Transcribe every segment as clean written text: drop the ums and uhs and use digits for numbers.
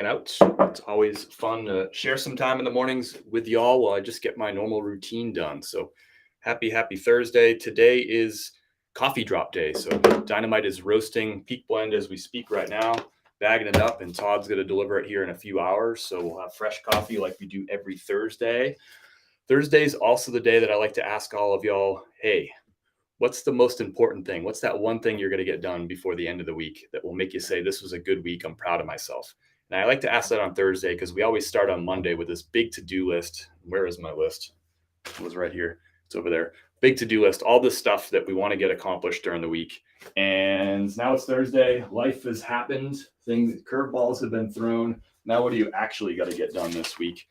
out. It's always fun to share some time in the mornings with y'all while I just get my normal routine done. So happy Thursday. Today is coffee drop day. So Dynamite is roasting Peak Blend as we speak right now, bagging it up, and Todd's going to deliver it here in a few hours. So we'll have fresh coffee like we do every Thursday. Thursday is also the day that I like to ask all of y'all, hey, what's the most important thing? What's that one thing you're going to get done before the end of the week that will make you say, this was a good week, I'm proud of myself? And I like to ask that on Thursday because we always start on Monday with this big to-do list. Where is my list? It was right here. It's over there. Big to-do list, all this stuff that we want to get accomplished during the week. And now it's Thursday. Life has happened. Curveballs have been thrown. Now what do you actually got to get done this week?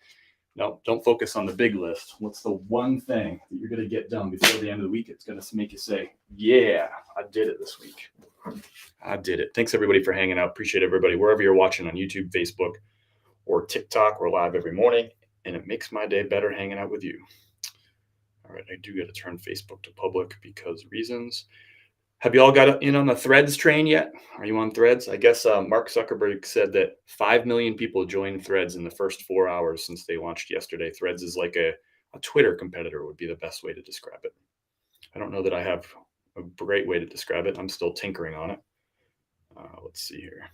No, don't focus on the big list. What's the one thing that you're going to get done before the end of the week? It's going to make you say, yeah, I did it this week. I did it. Thanks, everybody, for hanging out. Appreciate everybody. Wherever you're watching on YouTube, Facebook, or TikTok, we're live every morning, and it makes my day better hanging out with you. All right, I do got to turn Facebook to public because reasons. Have you all got in on the Threads train yet? Are you on Threads? I guess Mark Zuckerberg said that 5 million people joined Threads in the first 4 hours since they launched yesterday. Threads is like a Twitter competitor would be the best way to describe it. I don't know that I have a great way to describe it. I'm still tinkering on it. Let's see here.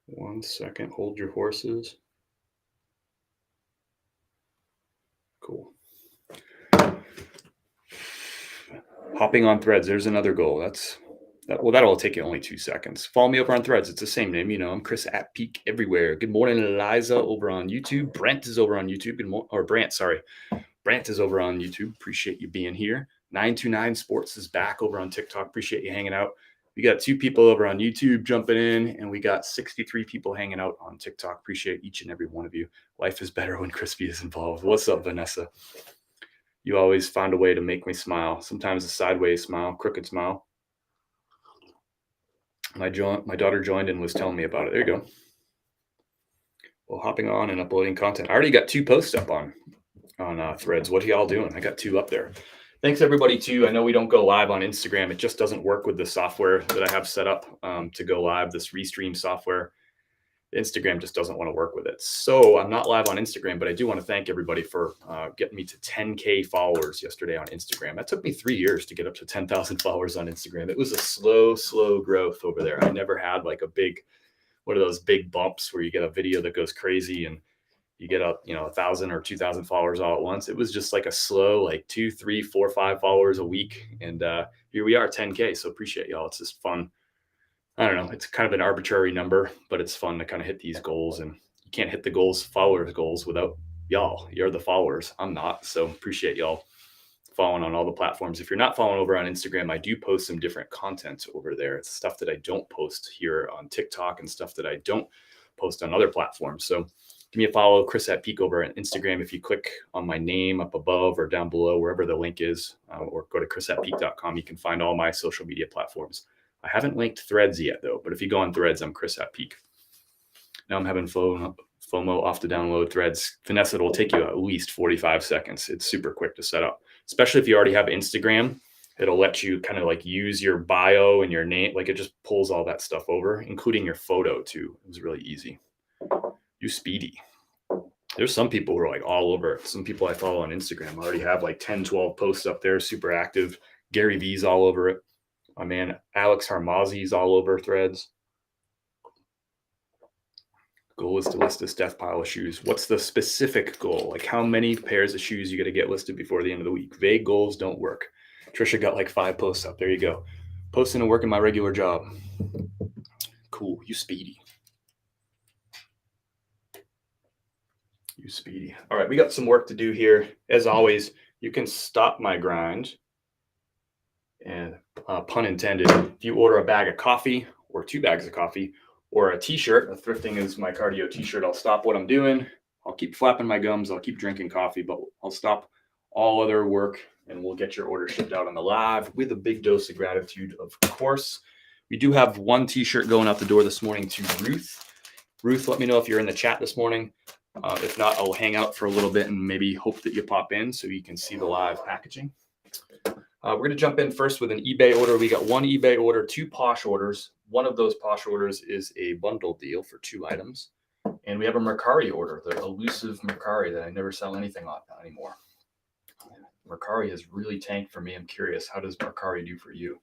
One second. Hold your horses. Cool. Hopping on Threads. There's another goal. That'll take you only 2 seconds. Follow me over on Threads. It's the same name. I'm Chris at Peak everywhere. Good morning, Eliza over on YouTube. Brent is over on YouTube. Brant is over on YouTube. Appreciate you being here. 929 Sports is back over on TikTok. Appreciate you hanging out. We got 2 people over on YouTube jumping in, and we got 63 people hanging out on TikTok. Appreciate each and every one of you. Life is better when Crispy is involved. What's up, Vanessa? You always find a way to make me smile. Sometimes a sideways smile, crooked smile. My daughter joined and was telling me about it. There you go. Well, hopping on and uploading content. I already got 2 posts up on Threads. What are y'all doing? I got 2 up there. Thanks, everybody, too. I know we don't go live on Instagram. It just doesn't work with the software that I have set up to go live, this Restream software. Instagram just doesn't want to work with it. So I'm not live on Instagram, but I do want to thank everybody for getting me to 10K followers yesterday on Instagram. That took me 3 years to get up to 10,000 followers on Instagram. It was a slow growth over there. I never had like one of those big bumps where you get a video that goes crazy and you get up, 1,000 or 2,000 followers all at once. It was just like a slow, like 2, 3, 4, 5 followers a week. And here we are, 10K. So appreciate y'all. It's just fun. I don't know. It's kind of an arbitrary number, but it's fun to kind of hit these goals. And you can't hit the followers goals without y'all. You're the followers. I'm not. So appreciate y'all following on all the platforms. If you're not following over on Instagram, I do post some different content over there. It's stuff that I don't post here on TikTok and stuff that I don't post on other platforms. So give me a follow, Chris at Peak over on Instagram. If you click on my name up above or down below, wherever the link is, or go to chrisatpeak.com, you can find all my social media platforms. I haven't linked Threads yet, though, but if you go on Threads, I'm Chris at Peak. Now I'm having FOMO off to download Threads. Vanessa, it'll take you at least 45 seconds. It's super quick to set up, especially if you already have Instagram. It'll let you kind of like use your bio and your name. Like it just pulls all that stuff over, including your photo, too. It was really easy. You speedy. There's some people who are like all over it. Some people I follow on Instagram already have like 10, 12 posts up there, super active. Gary V's all over it. My man, Alex Harmazi's all over Threads. Goal is to list this death pile of shoes. What's the specific goal? Like how many pairs of shoes you got to get listed before the end of the week? Vague goals don't work. Trisha got like 5 posts up. There you go. Posting and working my regular job. Cool. You speedy. You speedy. All right, we got some work to do here. As always, you can stop my grind. And pun intended, if you order a bag of coffee or 2 bags of coffee or a t-shirt, a thrifting is my cardio t-shirt, I'll stop what I'm doing. I'll keep flapping my gums. I'll keep drinking coffee, but I'll stop all other work and we'll get your order shipped out on the live with a big dose of gratitude, of course. We do have 1 t-shirt going out the door this morning to Ruth. Ruth, let me know if you're in the chat this morning. If not, I'll hang out for a little bit and maybe hope that you pop in so you can see the live packaging. We're going to jump in first with an eBay order. We got one eBay order, 2 Posh orders. One of those Posh orders is a bundle deal for 2 items. And we have a Mercari order, the elusive Mercari that I never sell anything on anymore. Mercari has really tanked for me. I'm curious, how does Mercari do for you?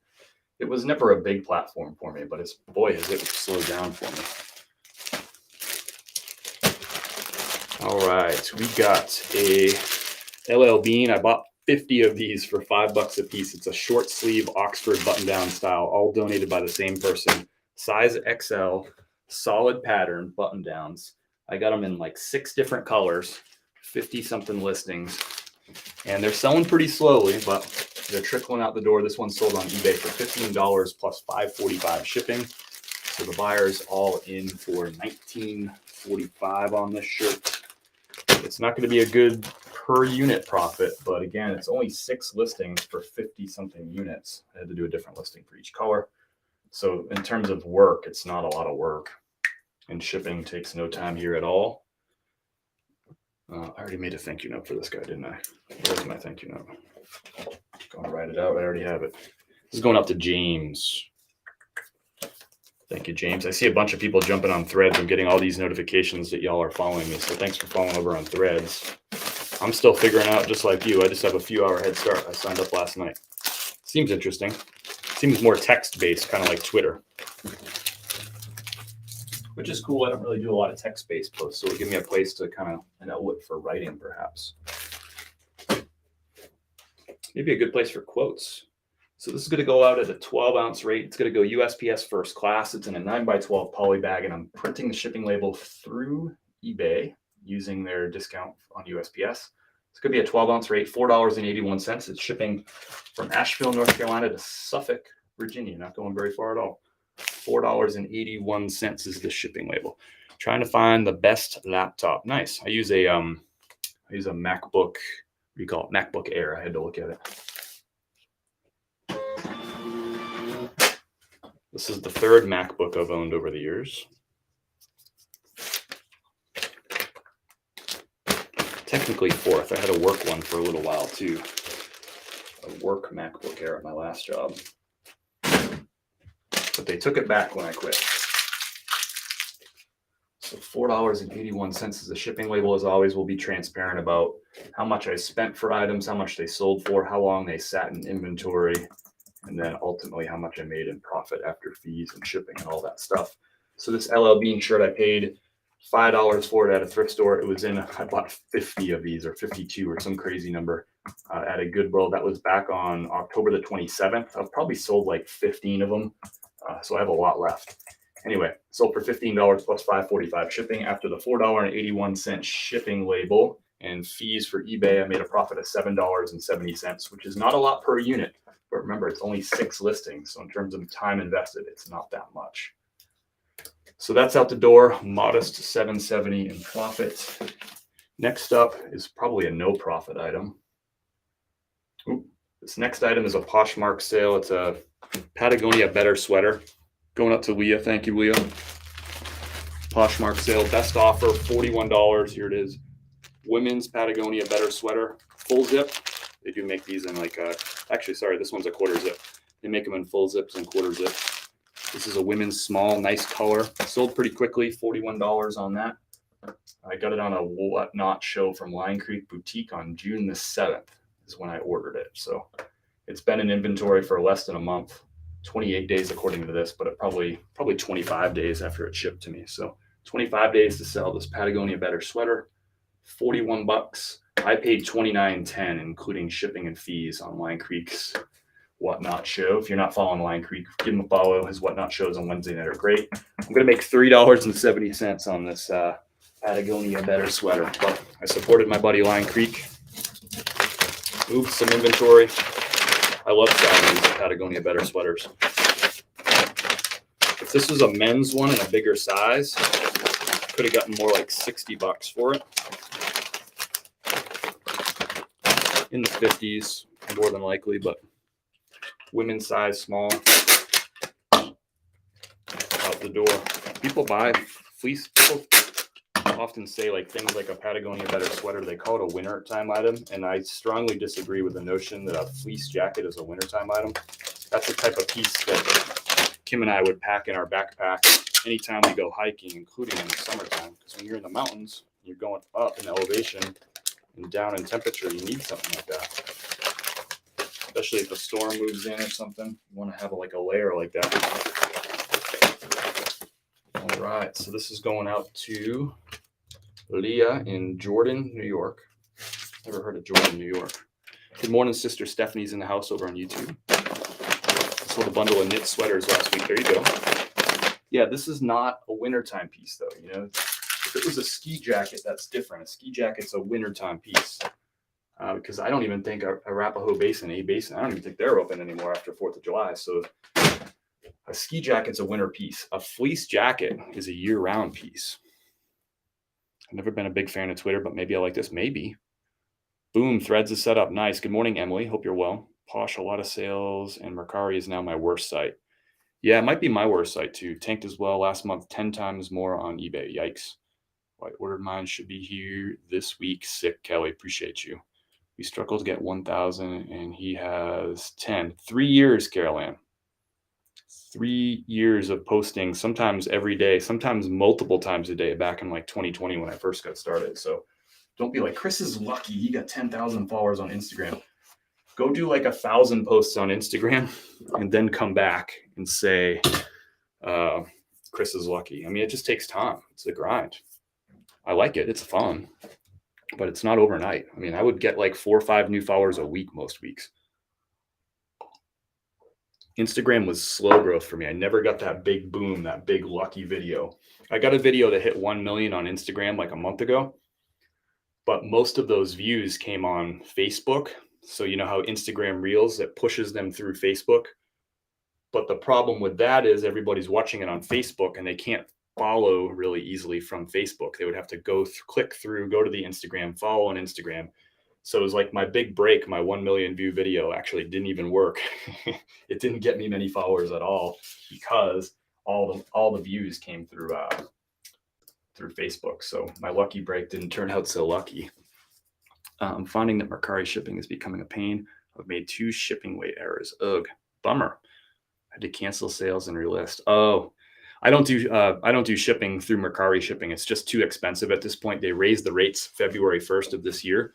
It was never a big platform for me, but boy, has it slowed down for me. All right, we got a LL Bean. I bought 50 of these for $5 a piece. It's a short sleeve Oxford button-down style, all donated by the same person. Size XL, solid pattern button-downs. I got them in like 6 different colors, 50-something listings. And they're selling pretty slowly, but they're trickling out the door. This one sold on eBay for $15 plus $5.45 shipping. So the buyer's all in for $19.45 on this shirt. It's not going to be a good per unit profit, but again, it's only 6 listings for 50-something units. I had to do a different listing for each color. So in terms of work, it's not a lot of work. And shipping takes no time here at all. I already made a thank you note for this guy, didn't I? Where's my thank you note? Going to write it out. I already have it. This is going out to James. Thank you, James. I see a bunch of people jumping on Threads. I'm getting all these notifications that y'all are following me. So thanks for following over on Threads. I'm still figuring out, just like you. I just have a few hour head start. I signed up last night. Seems interesting. Seems more text-based, kind of like Twitter. Which is cool. I don't really do a lot of text-based posts, so it'll give me a place to kind of an outlet for writing, perhaps. Maybe a good place for quotes. So this is going to go out at a 12-ounce rate. It's going to go USPS first class. It's in a 9x12 poly bag, and I'm printing the shipping label through eBay using their discount on USPS. It's going to be a 12-ounce rate, $4.81. It's shipping from Asheville, North Carolina to Suffolk, Virginia. Not going very far at all. $4.81 is the shipping label. Trying to find the best laptop. Nice. I use a MacBook. What do you call it? MacBook Air. I had to look at it. This is the 3rd MacBook I've owned over the years. Technically 4th. I had a work one for a little while too. A work MacBook Air at my last job. But they took it back when I quit. So $4.81 is the shipping label. As always, will be transparent about how much I spent for items, how much they sold for, how long they sat in inventory, and then ultimately how much I made in profit after fees and shipping and all that stuff. So this LL Bean shirt, I paid $5 for it at a thrift store. It was I bought 50 of these, or 52 or some crazy number at a Goodwill. That was back on October the 27th. I've probably sold like 15 of them. So I have a lot left. Anyway, sold for $15 plus $5.45 shipping. After the $4.81 shipping label and fees for eBay, I made a profit of $7.70, which is not a lot per unit. But remember, it's only 6 listings. So in terms of time invested, it's not that much. So that's out the door. Modest $7.70 in profit. Next up is probably a no profit item. This next item is a Poshmark sale. It's a Patagonia Better sweater. Going up to Leah. Thank you, Leah. Poshmark sale. Best offer, $41. Here it is. Women's Patagonia Better sweater. Full zip. They do make these in like actually, sorry, this one's a quarter zip. They make them in full zips and quarter zip. This is a women's small, nice color. Sold pretty quickly, $41 on that. I got it on a Whatnot show from Lion Creek Boutique on June the 7th is when I ordered it. So it's been in inventory for less than a month, 28 days according to this, but it probably 25 days after it shipped to me. So 25 days to sell this Patagonia Better sweater, $41. I paid $29.10, including shipping and fees on Lion Creek's Whatnot show. If you're not following Lion Creek, give him a follow. His Whatnot shows on Wednesday night are great. I'm going to make $3.70 on this Patagonia Better sweater, but I supported my buddy Lion Creek. Moved some inventory. I love selling these Patagonia Better sweaters. If this was a men's one in a bigger size, could have gotten more like $60 for it. In the 50s, more than likely, but women's size, small, out the door. People buy fleece. People often say like things like a Patagonia Better sweater, they call it a wintertime item. And I strongly disagree with the notion that a fleece jacket is a wintertime item. That's the type of piece that Kim and I would pack in our backpack anytime we go hiking, including in the summertime. Because when you're in the mountains, you're going up in elevation and down in temperature, you need something like that. Especially if a storm moves in or something, you want to have like a layer like that. All right, so this is going out to Leah in Jordan, New York. Never heard of Jordan, New York. Good morning, Sister Stephanie's in the house over on YouTube. Sold a bundle of knit sweaters last week. There you go. Yeah, this is not a wintertime piece, though. You know, if it was a ski jacket, that's different. A ski jacket's a wintertime piece because I don't even think Arapahoe Basin, I don't even think they're open anymore after 4th of July. So a ski jacket's a winter piece. A fleece jacket is a year-round piece. I've never been a big fan of Twitter, but maybe I like this. Maybe. Boom, Threads is set up. Nice. Good morning, Emily. Hope you're well. Posh, a lot of sales, and Mercari is now my worst site. Yeah, it might be my worst site too. Tanked as well last month, 10 times more on eBay. Yikes. I ordered mine, should be here this week. Sick, Kelly. Appreciate you. We struggled to get 1,000 and he has 10. 3 years, Carol Ann. 3 years of posting, sometimes every day, sometimes multiple times a day back in like 2020 when I first got started. So don't be like, Chris is lucky. He got 10,000 followers on Instagram. Go do like 1,000 posts on Instagram and then come back and say, Chris is lucky. I mean, it just takes time. It's a grind. I like it. It's fun, but it's not overnight. I mean, I would get like 4 or 5 new followers a week most weeks. Instagram was slow growth for me. I never got that big boom, that big lucky video. I got a video that hit 1 million on Instagram like a month ago, but most of those views came on Facebook. So you know how Instagram Reels, it pushes them through Facebook. But the problem with that is everybody's watching it on Facebook and they can't follow really easily from Facebook. They would have to click through, go to the Instagram, follow on Instagram. So it was like my big break, my 1 million view video actually didn't even work. It didn't get me many followers at all because all the views came through Facebook. So my lucky break didn't turn out so lucky. I'm finding that Mercari shipping is becoming a pain. I've made 2 shipping weight errors. Ugh, bummer. I had to cancel sales and relist. Oh, I don't do shipping through Mercari shipping. It's just too expensive at this point. They raised the rates February 1st of this year.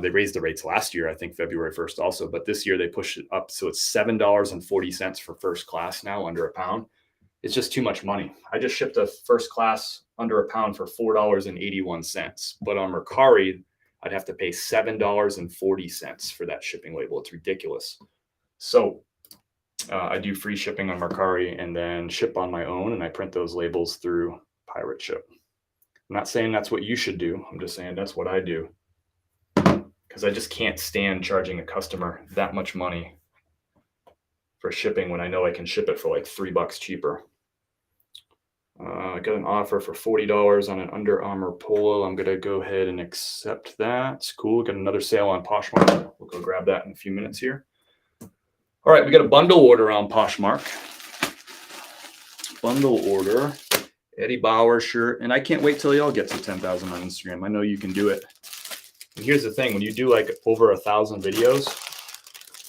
They raised the rates last year, I think February 1st also, but this year they pushed it up. So it's $7.40 for first class now, under £1. It's just too much money. I just shipped a first class under £1 for $4.81. But on Mercari, I'd have to pay $7.40 for that shipping label. It's ridiculous. So I do free shipping on Mercari and then ship on my own, and I print those labels through Pirate Ship. I'm not saying that's what you should do. I'm just saying that's what I do, because I just can't stand charging a customer that much money for shipping when I know I can ship it for like $3 cheaper. I got an offer for $40 on an Under Armour polo. I'm going to go ahead and accept that. Cool. Got another sale on Poshmark. We'll go grab that in a few minutes here. All right. We got a bundle order on Poshmark. Bundle order. Eddie Bauer shirt. And I can't wait till y'all get to 10,000 on Instagram. I know you can do it. And here's the thing. When you do like over 1,000 videos,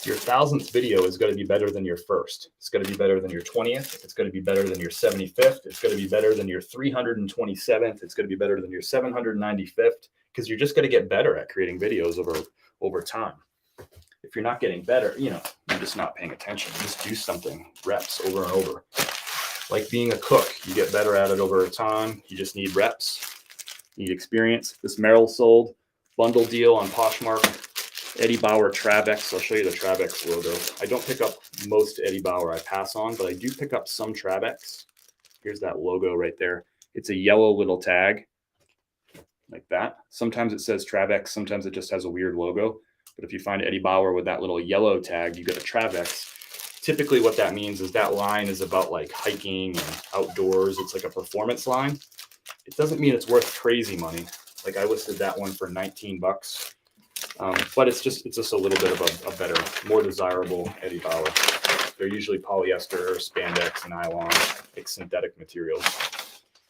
your 1,000th video is going to be better than your first. It's going to be better than your 20th. It's going to be better than your 75th. It's going to be better than your 327th. It's going to be better than your 795th, because you're just going to get better at creating videos over time. If you're not getting better, you're just not paying attention. Just do something, reps over and over. Like being a cook, you get better at it over time. You just need reps, you need experience. This Merrill sold bundle deal on Poshmark. Eddie Bauer Travex. I'll show you the Travex logo. I don't pick up most Eddie Bauer. I pass on, but I do pick up some Travex. Here's that logo right there. It's a yellow little tag like that. Sometimes it says Travex. Sometimes it just has a weird logo. But if you find Eddie Bauer with that little yellow tag, you get a Travex. Typically what that means is that line is about like hiking and outdoors. It's like a performance line. It doesn't mean it's worth crazy money. Like I listed that one for $19. But it's just a little bit of a better, more desirable Eddie Bauer. They're usually polyester, spandex, and nylon, like synthetic materials.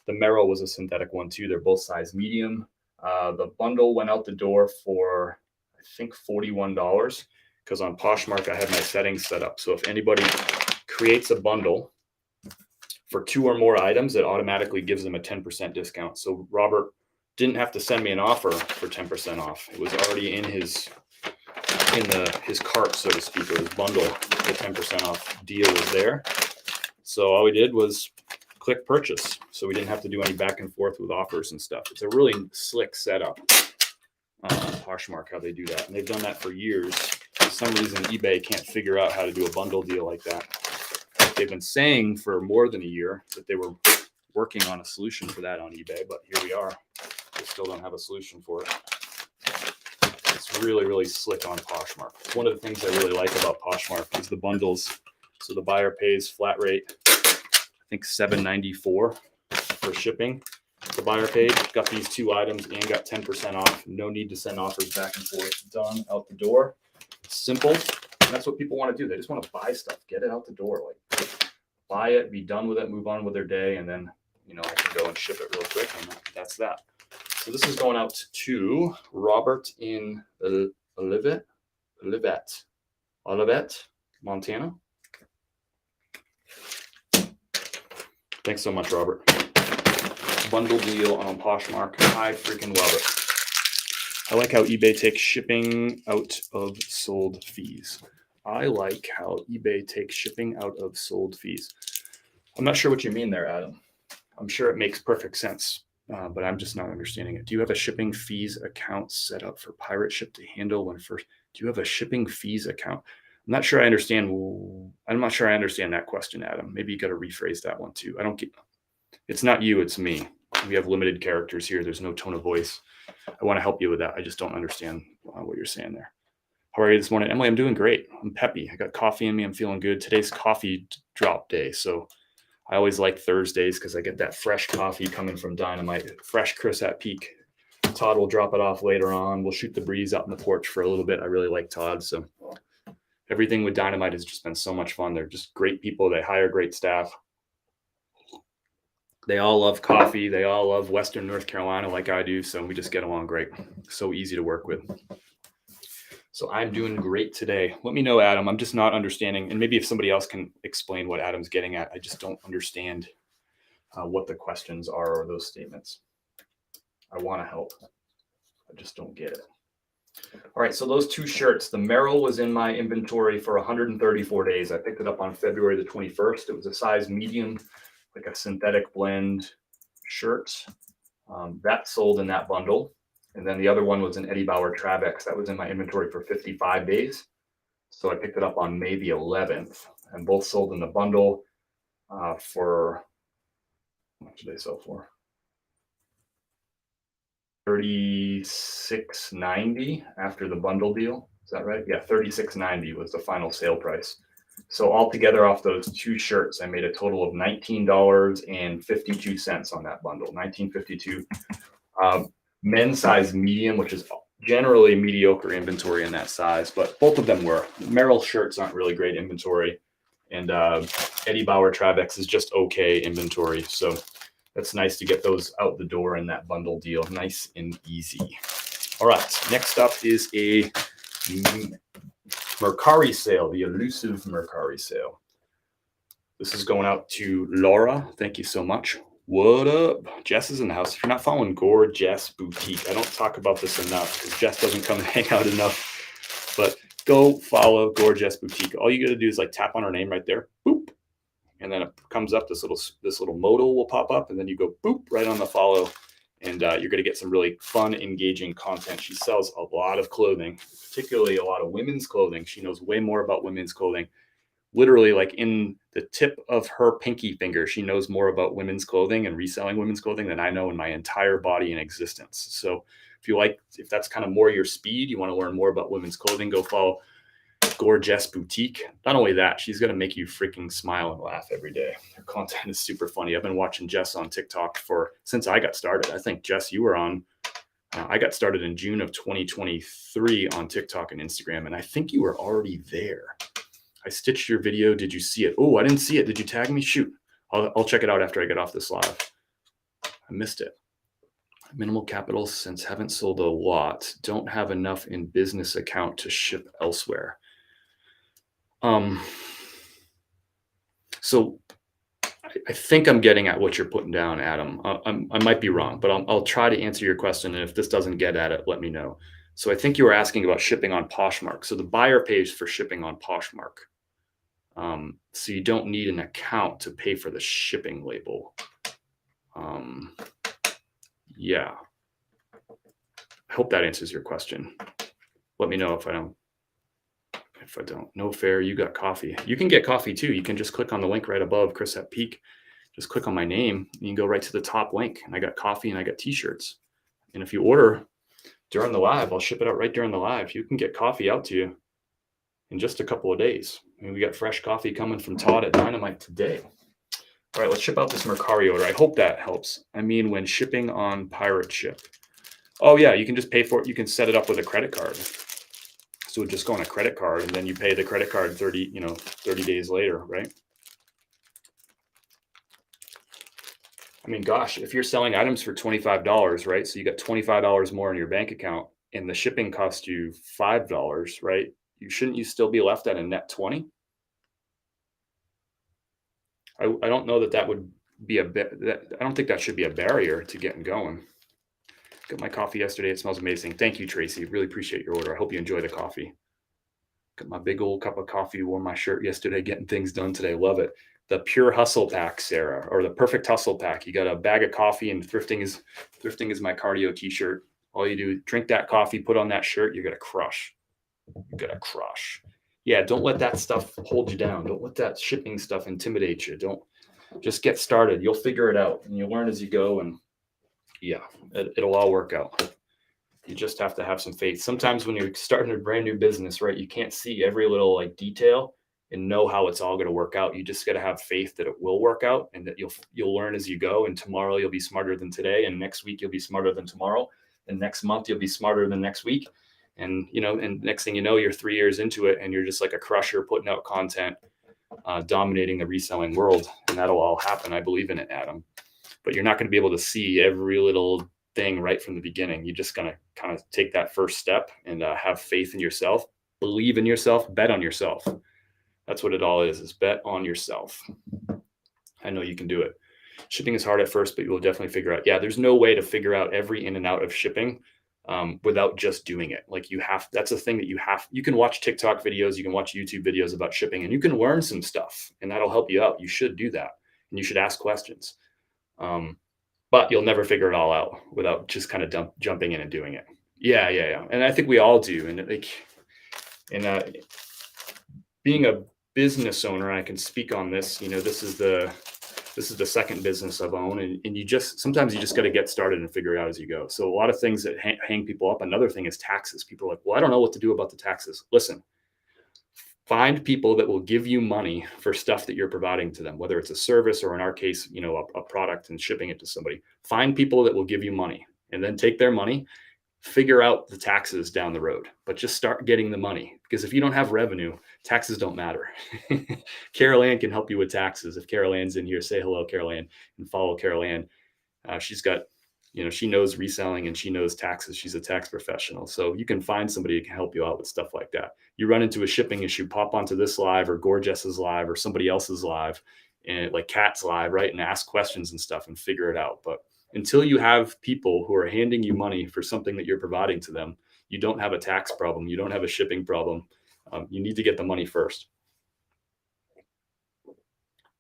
The Merrell was a synthetic one too. They're both size medium. The bundle went out the door for, I think, $41, because on Poshmark I had my settings set up. So if anybody creates a bundle for 2 or more items, it automatically gives them a 10% discount. So Robert didn't have to send me an offer for 10% off. It was already in his cart, so to speak, or his bundle. The 10% off deal was there. So all we did was click purchase. So we didn't have to do any back and forth with offers and stuff. It's a really slick setup on Poshmark, how they do that. And they've done that for years. For some reason, eBay can't figure out how to do a bundle deal like that. They've been saying for more than a year that they were working on a solution for that on eBay, but here we are. They still don't have a solution for it. It's really, really slick on Poshmark. It's one of the things I really like about Poshmark is the bundles. So the buyer pays flat rate, I think $7.94 for shipping. The buyer paid, got these 2 items and got 10% off. No need to send offers back and forth. Done, out the door. Simple. And that's what people want to do. They just want to buy stuff, get it out the door. Like, buy it, be done with it, move on with their day, and then, you know, I can go and ship it real quick, and that's that. So this is going out to Robert in Olivet, Montana. Thanks so much, Robert. Bundle deal on Poshmark. I freaking love it. I like how eBay takes shipping out of sold fees. I like how eBay takes shipping out of sold fees. I'm not sure what you mean there, Adam. I'm sure it makes perfect sense, but I'm just not understanding it. Do you have a shipping fees account set up for Pirate Ship to handle when first? Do you have a shipping fees account? I'm not sure I understand. I'm not sure I understand that question, Adam. Maybe you got to rephrase that one too. I don't get. It's not you. It's me. We have limited characters here. There's no tone of voice. I want to help you with that. I just don't understand what you're saying there. How are you this morning? Emily, I'm doing great. I'm peppy. I got coffee in me. I'm feeling good. Today's coffee drop day. So I always like Thursdays because I get that fresh coffee coming from Dynamite. Fresh Chris at Peak. Todd will drop it off later on. We'll shoot the breeze out in the porch for a little bit. I really like Todd. So everything with Dynamite has just been so much fun. They're just great people. They hire great staff. They all love coffee. They all love Western North Carolina like I do. So we just get along great. So easy to work with. So I'm doing great today. Let me know, Adam. I'm just not understanding. And maybe if somebody else can explain what Adam's getting at, I just don't understand what the questions are or those statements. I want to help. I just don't get it. All right. So those 2 shirts, the Merrell was in my inventory for 134 days. I picked it up on February the 21st. It was a size medium, like a synthetic blend shirt. That sold in that bundle. And then the other one was an Eddie Bauer Travex. That was in my inventory for 55 days. So I picked it up on May the 11th. And both sold in the bundle for, how much did they sell for? $36.90 after the bundle deal. Is that right? Yeah, $36.90 was the final sale price. So altogether off those 2 shirts, I made a total of $19.52 on that bundle. $19.52. Men's size medium, which is generally mediocre inventory in that size, but both of them were. Merrell shirts aren't really great inventory, and Eddie Bauer Travex is just okay inventory. So that's nice to get those out the door in that bundle deal. Nice and easy. All right, next up is a Mercari sale, the elusive Mercari sale. This is going out to Laura. Thank you so much. What up? Jess is in the house. If you're not following Gorgeous Boutique, I don't talk about this enough because Jess doesn't come and hang out enough. But go follow Gorgeous Boutique. All you got to do is like tap on her name right there. Boop. And then it comes up, this little modal will pop up, and then you go boop right on the follow. And you're going to get some really fun, engaging content. She sells a lot of clothing, particularly a lot of women's clothing. She knows way more about women's clothing. Literally, like in the tip of her pinky finger, she knows more about women's clothing and reselling women's clothing than I know in my entire body in existence. So if that's kind of more your speed, you want to learn more about women's clothing, go follow Gorgeous Boutique. Not only that, she's going to make you freaking smile and laugh every day. Her content is super funny. I've been watching Jess on TikTok since I got started. I think, Jess, you were on. I got started in June of 2023 on TikTok and Instagram, and I think you were already there. I stitched your video. Did you see it? Oh, I didn't see it. Did you tag me? Shoot. I'll check it out after I get off this live. I missed it. Minimal capital since haven't sold a lot. Don't have enough in business account to ship elsewhere. So I think I'm getting at what you're putting down, Adam. I might be wrong, but I'll try to answer your question. And if this doesn't get at it, let me know. So I think you were asking about shipping on Poshmark. So the buyer pays for shipping on Poshmark. So you don't need an account to pay for the shipping label. Yeah. I hope that answers your question. Let me know if I don't. No fair, you got coffee. You can get coffee too. You can just click on the link right above, Chris at Peak. Just click on my name. You can go right to the top link. And I got coffee and I got t-shirts. And if you order during the live, I'll ship it out right during the live. You can get coffee out to you in just a couple of days. I mean, we got fresh coffee coming from Todd at Dynamite today. All right, let's ship out this Mercari order. I hope that helps. I mean, when shipping on Pirate Ship. Oh yeah, you can just pay for it. You can set it up with a credit card. So just go on a credit card and then you pay the credit card 30 days later, right? I mean, gosh, if you're selling items for $25, right? So you got $25 more in your bank account and the shipping cost you $5, right? Shouldn't you still be left at a net 20? I don't know that would be I don't think that should be a barrier to getting going. Got my coffee yesterday. It smells amazing. Thank you, Tracy. Really appreciate your order. I hope you enjoy the coffee. Got my big old cup of coffee. Wore my shirt yesterday. Getting things done today. Love it. The Pure Hustle Pack, Sarah, or the Perfect Hustle Pack. You got a bag of coffee, and thrifting is my cardio T-shirt. All you do, drink that coffee, put on that shirt. You're gonna crush. You're gonna crush. Yeah, don't let that stuff hold you down. Don't let that shipping stuff intimidate you. Don't. Just get started. You'll figure it out, and you'll learn as you go. And yeah, it'll all work out. You just have to have some faith. Sometimes when you're starting a brand new business, right, you can't see every little detail and know how it's all going to work out. You just got to have faith that it will work out and that you'll learn as you go. And tomorrow you'll be smarter than today. And next week you'll be smarter than tomorrow. And next month you'll be smarter than next week. And, and next thing you know, you're 3 years into it and you're just like a crusher putting out content, dominating the reselling world. And that'll all happen. I believe in it, Adam. But you're not going to be able to see every little thing right from the beginning. You're just going to kind of take that first step and have faith in yourself, believe in yourself, bet on yourself. That's what it all is bet on yourself. I know you can do it. Shipping is hard at first, but you will definitely figure out. Yeah, there's no way to figure out every in and out of shipping without just doing it. That's a thing that you can watch TikTok videos, you can watch YouTube videos about shipping, and you can learn some stuff, and that'll help you out. You should do that, and you should ask questions. But you'll never figure it all out without just kind of jumping in and doing it. Yeah. And I think we all do. And being a business owner, I can speak on this. This is the second business I've owned, and sometimes you just got to get started and figure it out as you go. So a lot of things that hang people up. Another thing is taxes. People are like, well, I don't know what to do about the taxes. Listen. Find people that will give you money for stuff that you're providing to them, whether it's a service or in our case, a product and shipping it to somebody. Find people that will give you money and then take their money, figure out the taxes down the road, but just start getting the money, because if you don't have revenue, taxes don't matter. Carol Ann can help you with taxes. If Carol Ann's in here, say hello, Carol Ann, and follow Carol Ann. She's got she knows reselling and she knows taxes. She's a tax professional. So you can find somebody who can help you out with stuff like that. You run into a shipping issue, pop onto this live or Gorgeous's live or somebody else's live, and like Kat's live, right? And ask questions and stuff and figure it out. But until you have people who are handing you money for something that you're providing to them, you don't have a tax problem. You don't have a shipping problem. You need to get the money first.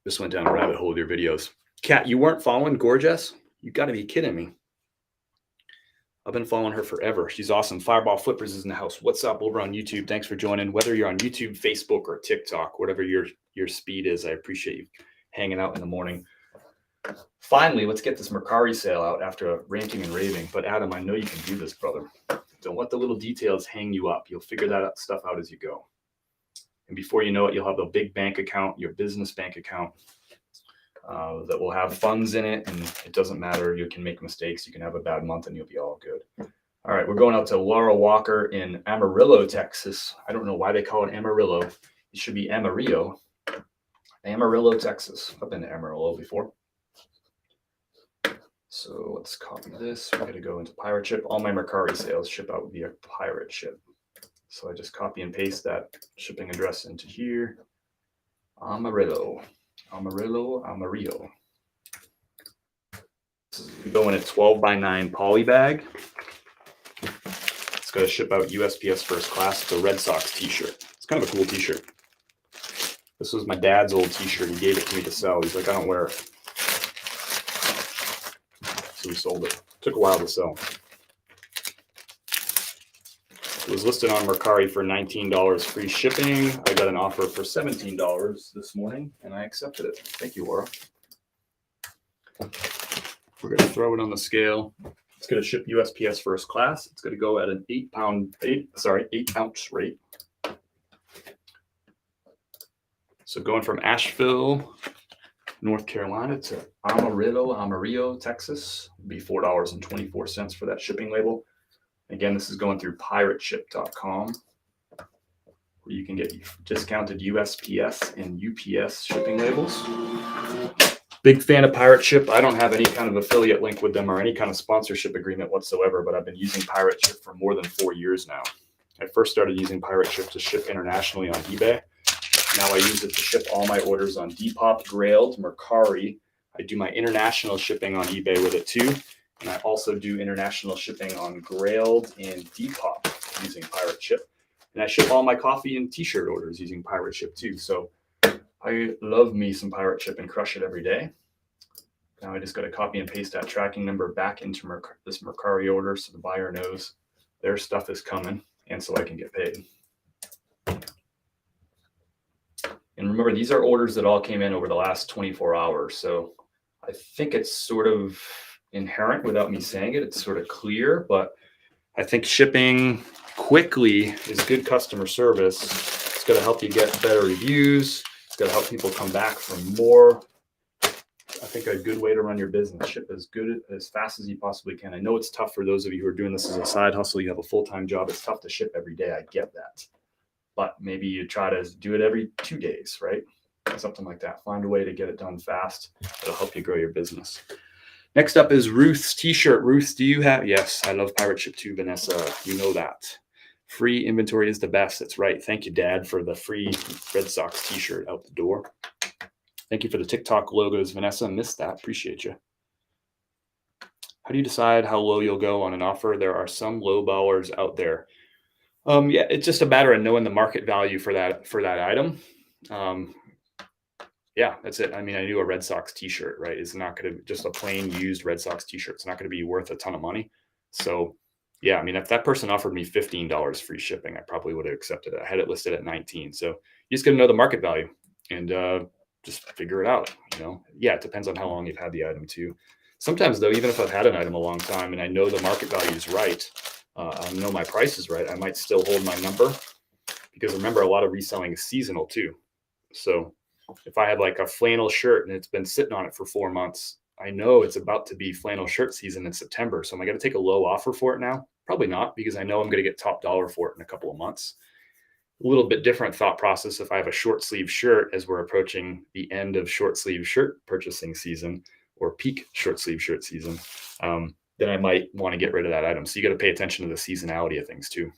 Just went down a rabbit hole with your videos. Kat, you weren't following Gorgeous? You got to be kidding me. I've been following her forever. She's awesome. Fireball Flippers is in the house. What's up over on YouTube? Thanks for joining. Whether you're on YouTube, Facebook, or TikTok, whatever your speed is, I appreciate you hanging out in the morning. Finally, let's get this Mercari sale out after ranting and raving. But Adam, I know you can do this, brother. Don't let the little details hang you up. You'll figure that stuff out as you go. And before you know it, you'll have a big bank account, your business bank account, that will have funds in it, and it doesn't matter. You can make mistakes. You can have a bad month and you'll be all good. All right, we're going out to Laura Walker in Amarillo, Texas. I don't know why they call it Amarillo. It should be Amarillo. Amarillo, Texas. I've been to Amarillo before. So let's copy this. We're going to go into Pirate Ship. All my Mercari sales ship out via Pirate Ship. So I just copy and paste that shipping address into here. Amarillo. Amarillo. We go in a 12 by 9 poly bag. It's going to ship out USPS first class. It's a Red Sox t-shirt. It's kind of a cool t-shirt. This was my dad's old t-shirt. He gave it to me to sell. He's like, I don't wear it. So we sold it. Took a while to sell. It was listed on Mercari for $19 free shipping. I got an offer for $17 this morning, and I accepted it. Thank you, Laura. We're going to throw it on the scale. It's going to ship USPS first class. It's going to go at an 8 ounce rate. So going from Asheville, North Carolina to Amarillo, Texas, would be $4.24 for that shipping label. Again, this is going through pirateship.com, where you can get discounted USPS and UPS shipping labels. Big fan of Pirate Ship. I don't have any kind of affiliate link with them or any kind of sponsorship agreement whatsoever, but I've been using Pirate Ship for more than 4 years now. I first started using Pirate Ship to ship internationally on eBay. Now I use it to ship all my orders on Depop, Grailed, Mercari. I do my international shipping on eBay with it too. And I also do international shipping on Grailed and Depop using Pirate Ship. And I ship all my coffee and t-shirt orders using Pirate Ship too. So I love me some Pirate Ship and crush it every day. Now I just got to copy and paste that tracking number back into this Mercari order so the buyer knows their stuff is coming and so I can get paid. And remember, these are orders that all came in over the last 24 hours. So I think it's sort of inherent without me saying it. It's sort of clear, but I think shipping quickly is good customer service. It's going to help you get better reviews. It's going to help people come back for more. I think a good way to run your business, ship as fast as you possibly can. I know it's tough for those of you who are doing this as a side hustle. You have a full-time job. It's tough to ship every day. I get that. But maybe you try to do it every 2 days, right? Something like that. Find a way to get it done fast. It'll help you grow your business. Next up is Ruth's t-shirt. Ruth, do you have? Yes, I love Pirate Ship too, Vanessa. You know that. Free inventory is the best. That's right. Thank you, Dad, for the free Red Sox t-shirt out the door. Thank you for the TikTok logos, Vanessa. Missed that. Appreciate you. How do you decide how low you'll go on an offer? There are some low ballers out there. Yeah, it's just a matter of knowing the market value for that item. Yeah, that's it. I mean, I knew a Red Sox t-shirt, right? It's not going to just a plain used Red Sox t-shirt. It's not going to be worth a ton of money. So yeah, I mean, if that person offered me $15 free shipping, I probably would have accepted it. I had it listed at 19. So you just got to know the market value and just figure it out. Yeah, it depends on how long you've had the item too. Sometimes though, even if I've had an item a long time and I know the market value is right, I know my price is right, I might still hold my number, because remember, a lot of reselling is seasonal too. So if I have like a flannel shirt and it's been sitting on it for 4 months, I know it's about to be flannel shirt season in September. So am I going to take a low offer for it now? Probably not, because I know I'm going to get top dollar for it in a couple of months. A little bit different thought process if I have a short sleeve shirt as we're approaching the end of short sleeve shirt purchasing season or peak short sleeve shirt season. Then I might want to get rid of that item. So you got to pay attention to the seasonality of things too.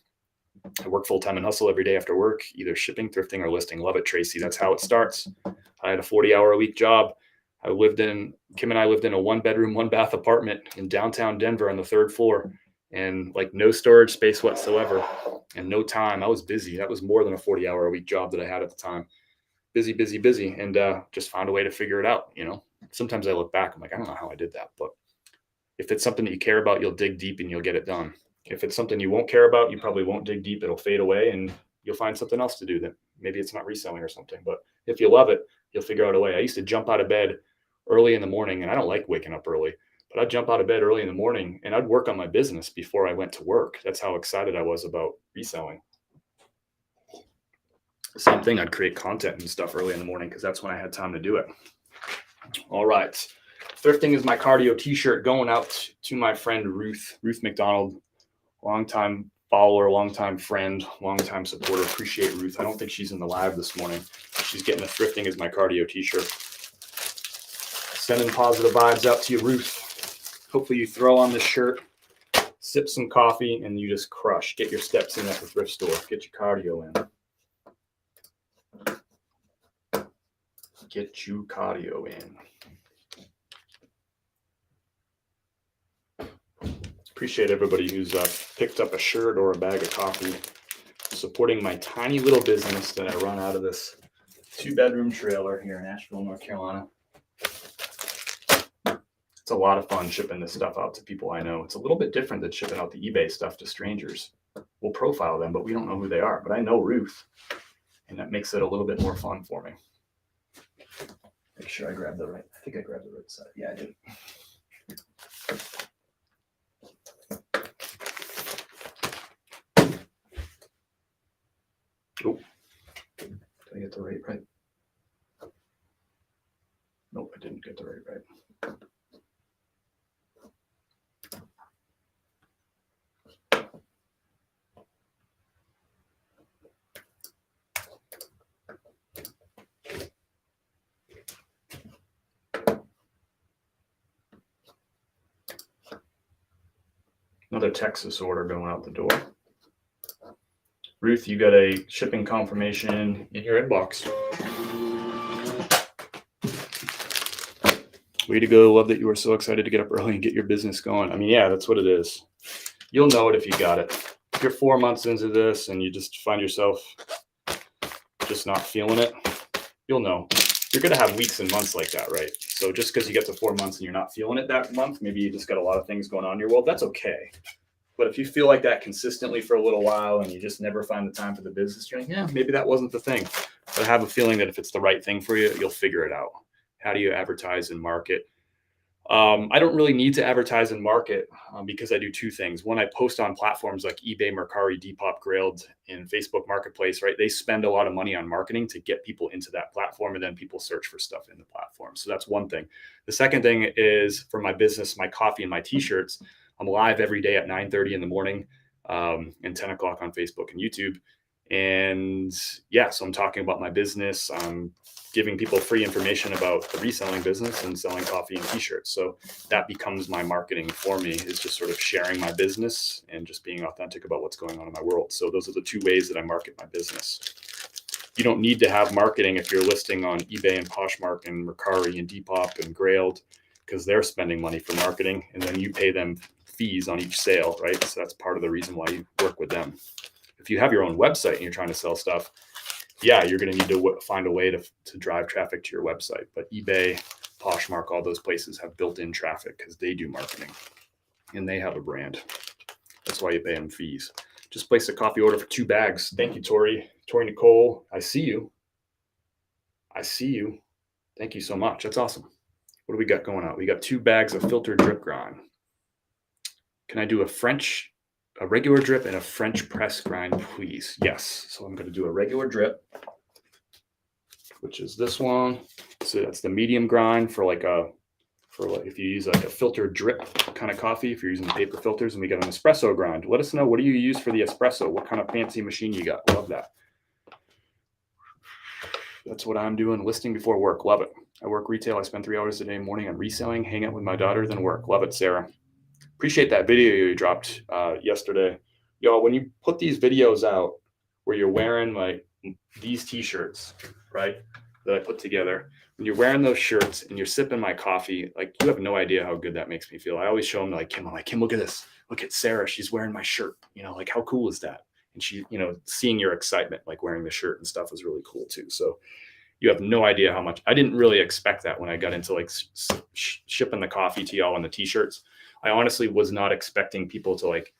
I work full-time and hustle every day after work, either shipping, thrifting, or listing. Love it, Tracy. That's how it starts. I had a 40-hour-a-week job. Kim and I lived in a 1-bedroom, 1-bath apartment in downtown Denver on the 3rd floor, and like no storage space whatsoever and no time. I was busy. That was more than a 40-hour-a-week job that I had at the time. Busy, and just found a way to figure it out. Sometimes I look back, I'm like, I don't know how I did that, but if it's something that you care about, you'll dig deep and you'll get it done. If it's something you won't care about, you probably won't dig deep. It'll fade away and you'll find something else to do. That maybe it's not reselling or something, but if you love it, you'll figure out a way. I used to jump out of bed early in the morning, and I don't like waking up early, but I'd jump out of bed early in the morning and I'd work on my business before I went to work. That's how excited I was about reselling. Same thing. I'd create content and stuff early in the morning because that's when I had time to do it. All right. Thrifting is my cardio t-shirt, going out to my friend Ruth McDonald, longtime follower, longtime friend, longtime supporter. Appreciate Ruth. I don't think she's in the live this morning. She's getting a Thrifting is my cardio t-shirt. Sending positive vibes out to you, Ruth. Hopefully you throw on this shirt, sip some coffee, and you just crush. Get your steps in at the thrift store. Get your cardio in. Get you cardio in. Appreciate everybody who's picked up a shirt or a bag of coffee, supporting my tiny little business that I run out of this 2-bedroom trailer here in Asheville, North Carolina. It's a lot of fun shipping this stuff out to people I know. It's a little bit different than shipping out the eBay stuff to strangers. We'll profile them, but we don't know who they are. But I know Ruth, and that makes it a little bit more fun for me. Make sure I grab the right. I think I grabbed the right side. Yeah, I did. Oh, did I get the right? Nope, I didn't get the right. Another Texas order going out the door. Ruth, you got a shipping confirmation in your inbox. Way to go. Love that you were so excited to get up early and get your business going. I mean, yeah, that's what it is. You'll know it if you got it. If you're 4 months into this and you just find yourself just not feeling it, you'll know. You're going to have weeks and months like that, right? So just because you get to 4 months and you're not feeling it that month, maybe you just got a lot of things going on in your world, that's okay. But if you feel like that consistently for a little while and you just never find the time for the business, you're like, yeah, maybe that wasn't the thing. But I have a feeling that if it's the right thing for you, you'll figure it out. How do you advertise and market? I don't really need to advertise and market because I do two things. One, I post on platforms like eBay, Mercari, Depop, Grailed, and Facebook Marketplace, right? They spend a lot of money on marketing to get people into that platform, and then people search for stuff in the platform. So that's one thing. The second thing is for my business, my coffee and my t-shirts. I'm live every day at 9:30 in the morning and 10 o'clock on Facebook and YouTube. And yeah, so I'm talking about my business. I'm giving people free information about the reselling business and selling coffee and t-shirts. So that becomes my marketing for me, is just sort of sharing my business and just being authentic about what's going on in my world. So those are the two ways that I market my business. You don't need to have marketing if you're listing on eBay and Poshmark and Mercari and Depop and Grailed, because they're spending money for marketing and then you pay them fees on each sale, right? So that's part of the reason why you work with them. If you have your own website and you're trying to sell stuff, yeah, you're going to need to find a way to drive traffic to your website. But eBay, Poshmark, all those places have built-in traffic because they do marketing and they have a brand. That's why you pay them fees. Just placed a coffee order for 2 bags. Thank you, Tori. Tori Nicole, I see you. I see you. Thank you so much. That's awesome. What do we got going on? We got 2 bags of filtered drip grind. Can I do a regular drip and a French press grind, please? Yes. So I'm going to do a regular drip, which is this one. So that's the medium grind for if you use like a filtered drip kind of coffee, if you're using paper filters. And we got an espresso grind. Let us know, what do you use for the espresso? What kind of fancy machine you got? Love that. That's what I'm doing. Listing before work. Love it. I work retail. I spend 3 hours a day morning on reselling, hang out with my daughter, then work. Love it, Sarah. Appreciate that video you dropped yesterday. Y'all, when you put these videos out where you're wearing like these t-shirts, right, that I put together, when you're wearing those shirts and you're sipping my coffee, like, you have no idea how good that makes me feel. I always show them like Kim. I'm like, Kim, look at this. Look at Sarah. She's wearing my shirt. You know, like, how cool is that? And she, you know, seeing your excitement, like wearing the shirt and stuff, is really cool too. So you have no idea how much. I didn't really expect that when I got into like shipping the coffee to y'all and the t-shirts. I honestly was not expecting people to like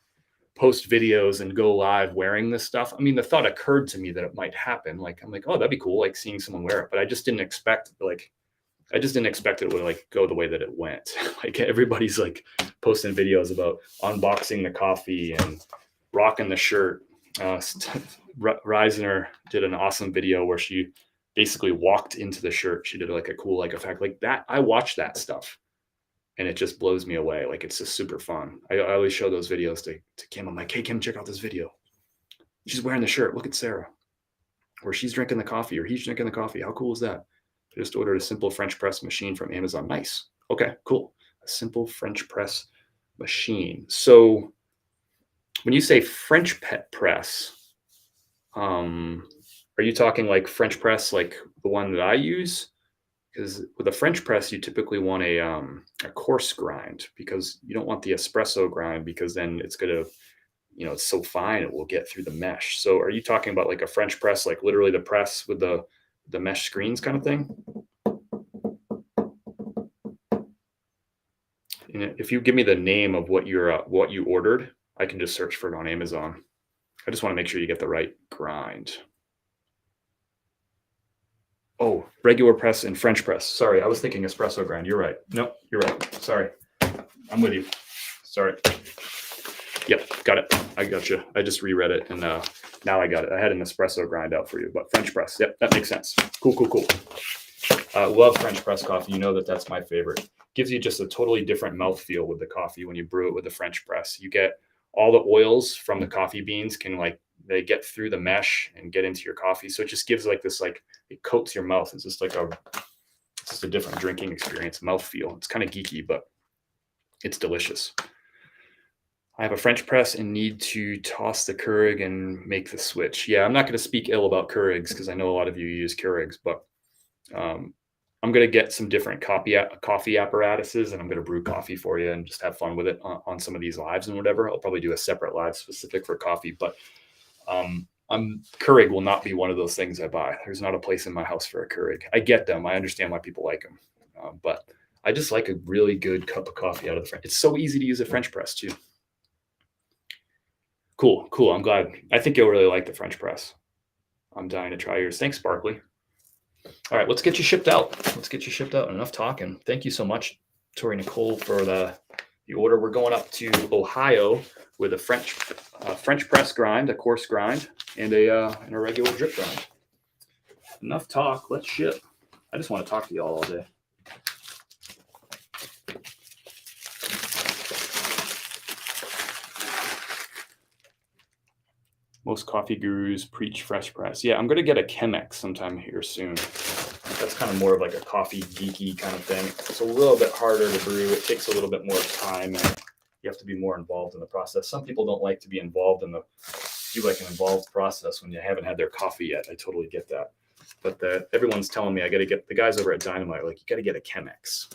post videos and go live wearing this stuff. I mean, the thought occurred to me that it might happen. Like, I'm like, oh, that'd be cool, like seeing someone wear it. But I just didn't expect it would like go the way that it went. Like, everybody's like posting videos about unboxing the coffee and rocking the shirt. Reisner did an awesome video where she basically walked into the shirt. She did like a cool like effect like that. I watch that stuff and it just blows me away. Like, it's just super fun. I always show those videos to Kim. I'm like, hey, Kim, check out this video. She's wearing the shirt. Look at Sarah. Or she's drinking the coffee, or he's drinking the coffee. How cool is that? I just ordered a simple French press machine from Amazon. Nice. Okay, cool. A simple French press machine. So when you say French press, are you talking like French press, like the one that I use? Because with a French press, you typically want a coarse grind because you don't want the espresso grind because then it's gonna, it's so fine it will get through the mesh. So are you talking about like a French press, like literally the press with the mesh screens kind of thing? And if you give me the name of what you ordered, I can just search for it on Amazon. I just want to make sure you get the right grind. Oh, regular press and French press. Sorry, I was thinking espresso grind. You're right. Nope, you're right. Sorry. I'm with you. Sorry. Yep, got it. I got you. I just reread it and now I got it. I had an espresso grind out for you, but French press. Yep, that makes sense. Cool. Love French press coffee. You know that's my favorite. Gives you just a totally different mouthfeel with the coffee when you brew it with the French press. You get all the oils from the coffee beans they get through the mesh and get into your coffee. So it just gives like this, like it coats your mouth. It's just a different drinking experience, mouthfeel. It's kind of geeky, but it's delicious. I have a French press and need to toss the Keurig and make the switch. Yeah, I'm not going to speak ill about Keurigs because I know a lot of you use Keurigs, but I'm going to get some different coffee apparatuses and I'm going to brew coffee for you and just have fun with it on some of these lives and whatever. I'll probably do a separate live specific for coffee, but Keurig will not be one of those things I buy. There's not a place in my house for a Keurig. I get them. I understand why people like them. But I just like a really good cup of coffee out of the French. It's so easy to use a French press too. Cool. I'm glad. I think you'll really like the French press. I'm dying to try yours. Thanks, Sparkly. All right, let's get you shipped out. Enough talking. Thank you so much, Tori Nicole, for the order. We're going up to Ohio with a French press grind, a coarse grind, and a regular drip grind. Enough talk. Let's ship. I just want to talk to y'all all day. Most coffee gurus preach fresh press. Yeah, I'm going to get a Chemex sometime here soon. That's kind of more of like a coffee geeky kind of thing. It's a little bit harder to brew. It takes a little bit more time and you have to be more involved in the process. Some people don't like to be involved in do like an involved process when you haven't had their coffee yet. I totally get that. But everyone's telling me I got to get the guys over at Dynamite, like you got to get a Chemex.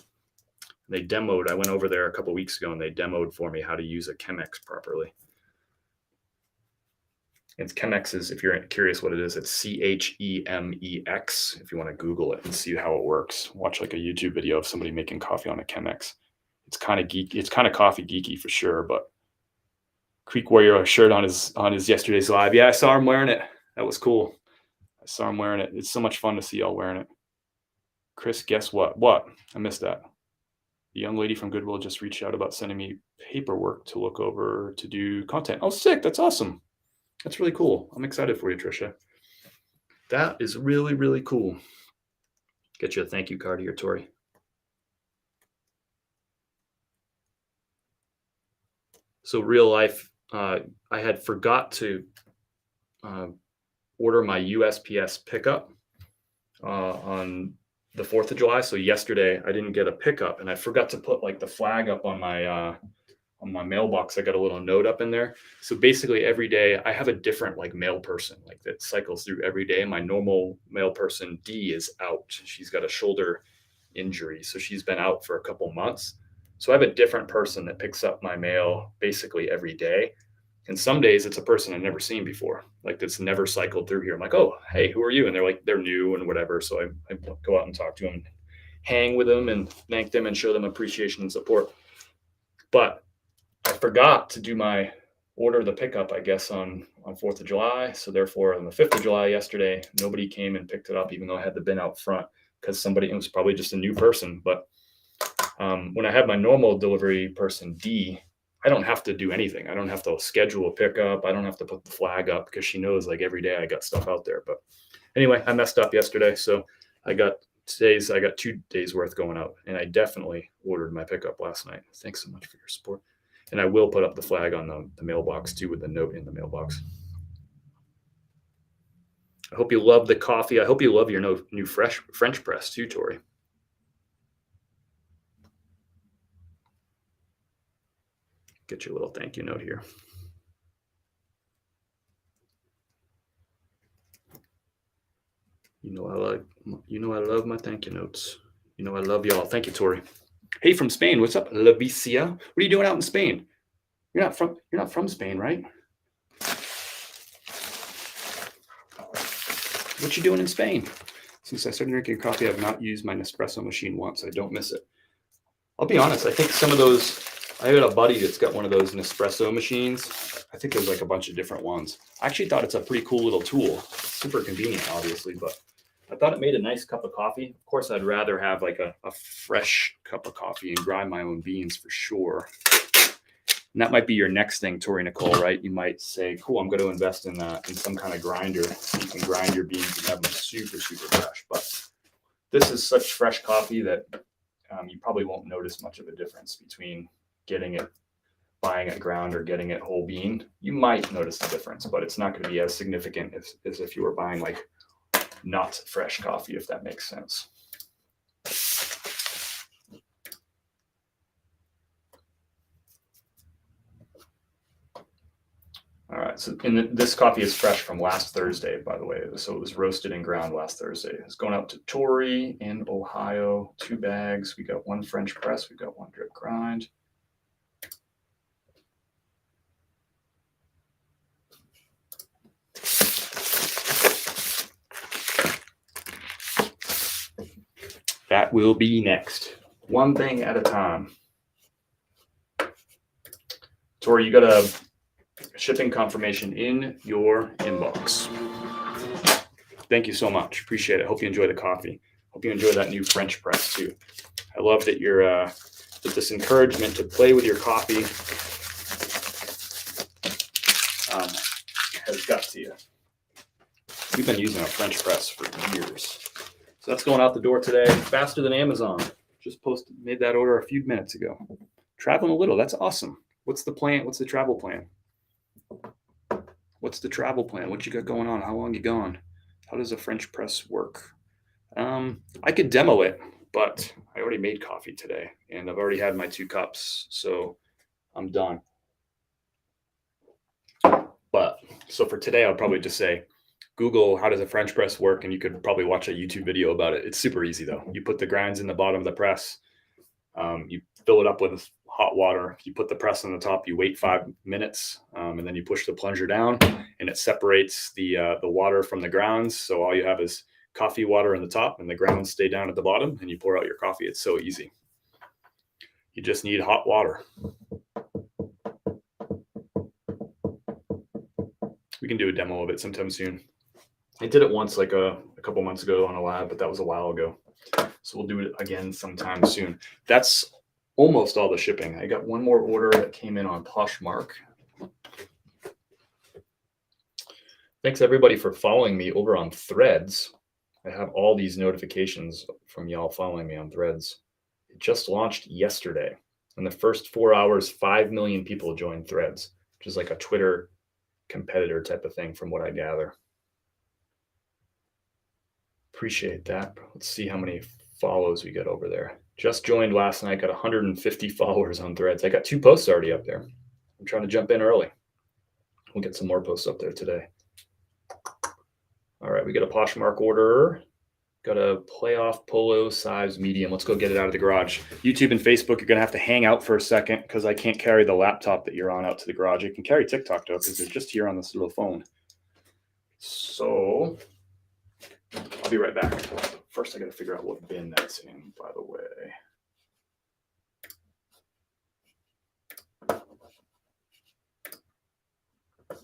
They demoed, I went over there a couple weeks ago and they demoed for me how to use a Chemex properly. It's Chemex is, if you're curious what it is, it's CHEMEX. If you want to Google it and see how it works, watch like a YouTube video of somebody making coffee on a Chemex. It's kind of geeky. It's kind of coffee geeky for sure. But Creek Warrior shirt on his yesterday's live. Yeah, I saw him wearing it. That was cool. I saw him wearing it. It's so much fun to see y'all wearing it. Chris, guess what? What? I missed that. The young lady from Goodwill just reached out about sending me paperwork to look over to do content. Oh, sick. That's awesome. That's really cool. I'm excited for you, Trisha. That is really, really cool. Get you a thank you card here, Tori. So real life, I had forgot to order my USPS pickup on the 4th of July. So yesterday I didn't get a pickup and I forgot to put like the flag up on my mailbox. I got a little note up in there. So basically every day I have a different like mail person like that cycles through every day. My normal mail person D is out. She's got a shoulder injury. So she's been out for a couple months. So I have a different person that picks up my mail basically every day. And some days it's a person I've never seen before, like that's never cycled through here. I'm like, oh, hey, who are you? And they're new and whatever. So I go out and talk to them, hang with them and thank them and show them appreciation and support. But I forgot to do my order the pickup, I guess, on 4th of July. So therefore, on the 5th of July yesterday, nobody came and picked it up, even though I had the bin out front because it was probably just a new person. But when I have my normal delivery person, D, I don't have to do anything. I don't have to schedule a pickup. I don't have to put the flag up because she knows like every day I got stuff out there. But anyway, I messed up yesterday. So I got 2 days worth going out and I definitely ordered my pickup last night. Thanks so much for your support. And I will put up the flag on the mailbox too with the note in the mailbox. I hope you love the coffee. I hope you love your new French press too, Tori. Get you a little thank you note here. You know I love my thank you notes. You know I love y'all. Thank you, Tori. Hey, from Spain. What's up, Lavicia? What are you doing out in Spain? You're not from Spain, right? What you doing in Spain? Since I started drinking coffee, I've not used my Nespresso machine once. I don't miss it. I'll be honest. I think some of those. I got a buddy that's got one of those Nespresso machines. I think there's like a bunch of different ones. I actually thought it's a pretty cool little tool. It's super convenient, obviously, but I thought it made a nice cup of coffee. Of course, I'd rather have like a fresh cup of coffee and grind my own beans for sure. And that might be your next thing, Tori Nicole, right? You might say, cool, I'm going to invest in some kind of grinder. You can grind your beans and have them super, super fresh. But this is such fresh coffee that you probably won't notice much of a difference between buying it ground or getting it whole bean. You might notice the difference, but it's not going to be as significant as if you were buying like not fresh coffee, if that makes sense. All right, so this coffee is fresh from last Thursday, by the way. So it was roasted and ground last Thursday. It's going out to Tori in Ohio, 2 bags. We got 1 French press. We got 1 drip grind. That will be next. One thing at a time. Tori, you got a shipping confirmation in your inbox. Thank you so much. Appreciate it. Hope you enjoy the coffee. Hope you enjoy that new French press too. I love that you're that this encouragement to play with your coffee has got to you. We've been using a French press for years. So that's going out the door today, faster than Amazon. Just made that order a few minutes ago. Traveling a little, that's awesome. What's the plan? What's the travel plan? What's the travel plan? What you got going on? How long you gone? How does a French press work? I could demo it, but I already made coffee today and I've already had my 2 cups, so I'm done. But so for today, I'll probably just say, Google how does a French press work, and you could probably watch a YouTube video about it. It's super easy though. You put the grinds in the bottom of the press. You fill it up with hot water. You put the press on the top. You wait 5 minutes, and then you push the plunger down, and it separates the water from the grounds. So all you have is coffee water in the top, and the grounds stay down at the bottom. And you pour out your coffee. It's so easy. You just need hot water. We can do a demo of it sometime soon. I did it once, like a couple months ago on a lab, but that was a while ago. So we'll do it again sometime soon. That's almost all the shipping. I got one more order that came in on Poshmark. Thanks everybody for following me over on Threads. I have all these notifications from y'all following me on Threads. It just launched yesterday. In the first 4 hours, 5 million people joined Threads, which is like a Twitter competitor type of thing from what I gather. Appreciate that. Let's see how many follows we get over there. Just joined last night, got 150 followers on Threads. I got 2 posts already up there. I'm trying to jump in early. We'll get some more posts up there today. All right, we got a Poshmark order. Got a playoff polo size medium. Let's go get it out of the garage. YouTube and Facebook, you're going to have to hang out for a second because I can't carry the laptop that you're on out to the garage. You can carry TikTok though because they're just here on this little phone. So I'll be right back. First, I got to figure out what bin that's in, by the way.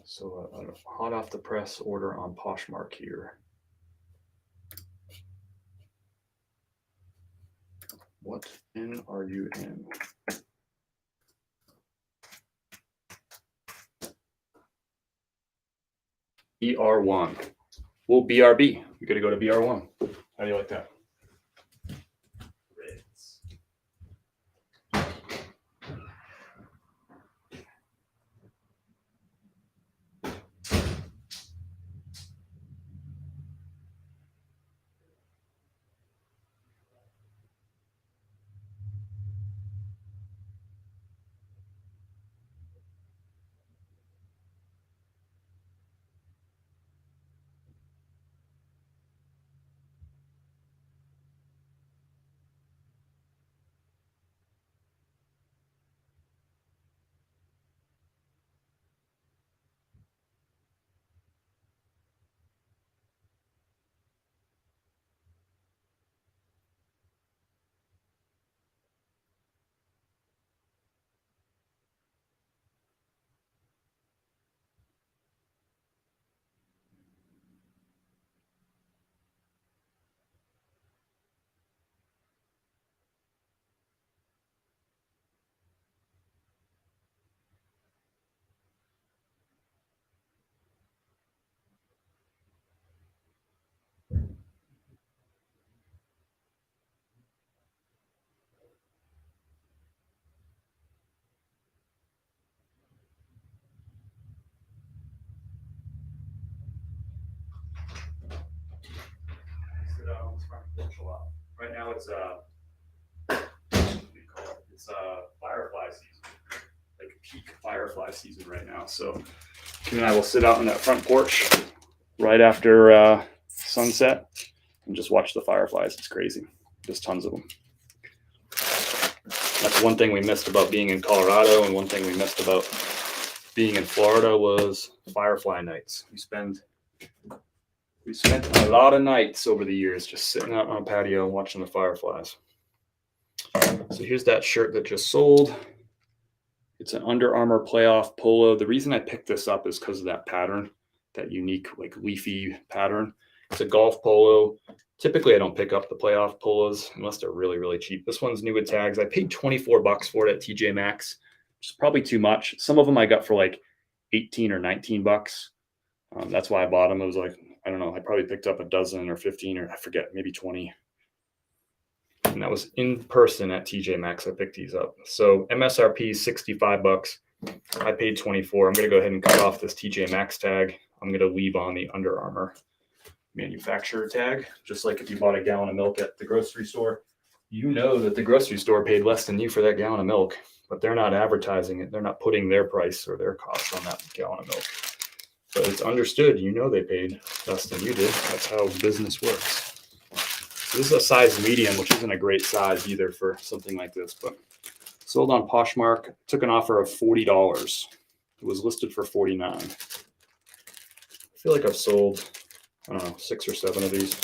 So a hot off the press order on Poshmark here. What bin are you in? BR1. Well, BRB. We got to go to BR1. How do you like that? sit out on this front porch a lot. Right now it's it's firefly season, like peak firefly season right now. So Kim and I will sit out on that front porch right after sunset and just watch the fireflies. It's crazy. There's tons of them. That's one thing we missed about being in Colorado, and one thing we missed about being in Florida was firefly nights. We spent a lot of nights over the years just sitting out on a patio watching the fireflies. So here's that shirt that just sold. It's an Under Armour playoff polo. The reason I picked this up is because of that pattern, that unique like leafy pattern. It's a golf polo. Typically, I don't pick up the playoff polos unless they're really, really cheap. This one's new with tags. I paid $24 for it at TJ Maxx, which is probably too much. Some of them I got for like 18 or 19 bucks. That's why I bought them. It was like, I don't know, I probably picked up a dozen or 15 or I forget, maybe 20. And that was in person at TJ Maxx. I picked these up. So MSRP is 65 bucks. I paid 24. I'm going to go ahead and cut off this TJ Maxx tag. I'm going to leave on the Under Armour manufacturer tag. Just like if you bought a gallon of milk at the grocery store, you know that the grocery store paid less than you for that gallon of milk, but they're not advertising it. They're not putting their price or their cost on that gallon of milk. But it's understood, you know, they paid less than you did. That's how business works. So this is a size medium, which isn't a great size either for something like this, but sold on Poshmark. Took an offer of $40. It was listed for $49. I feel like I've sold, I don't know, 6 or 7 of these.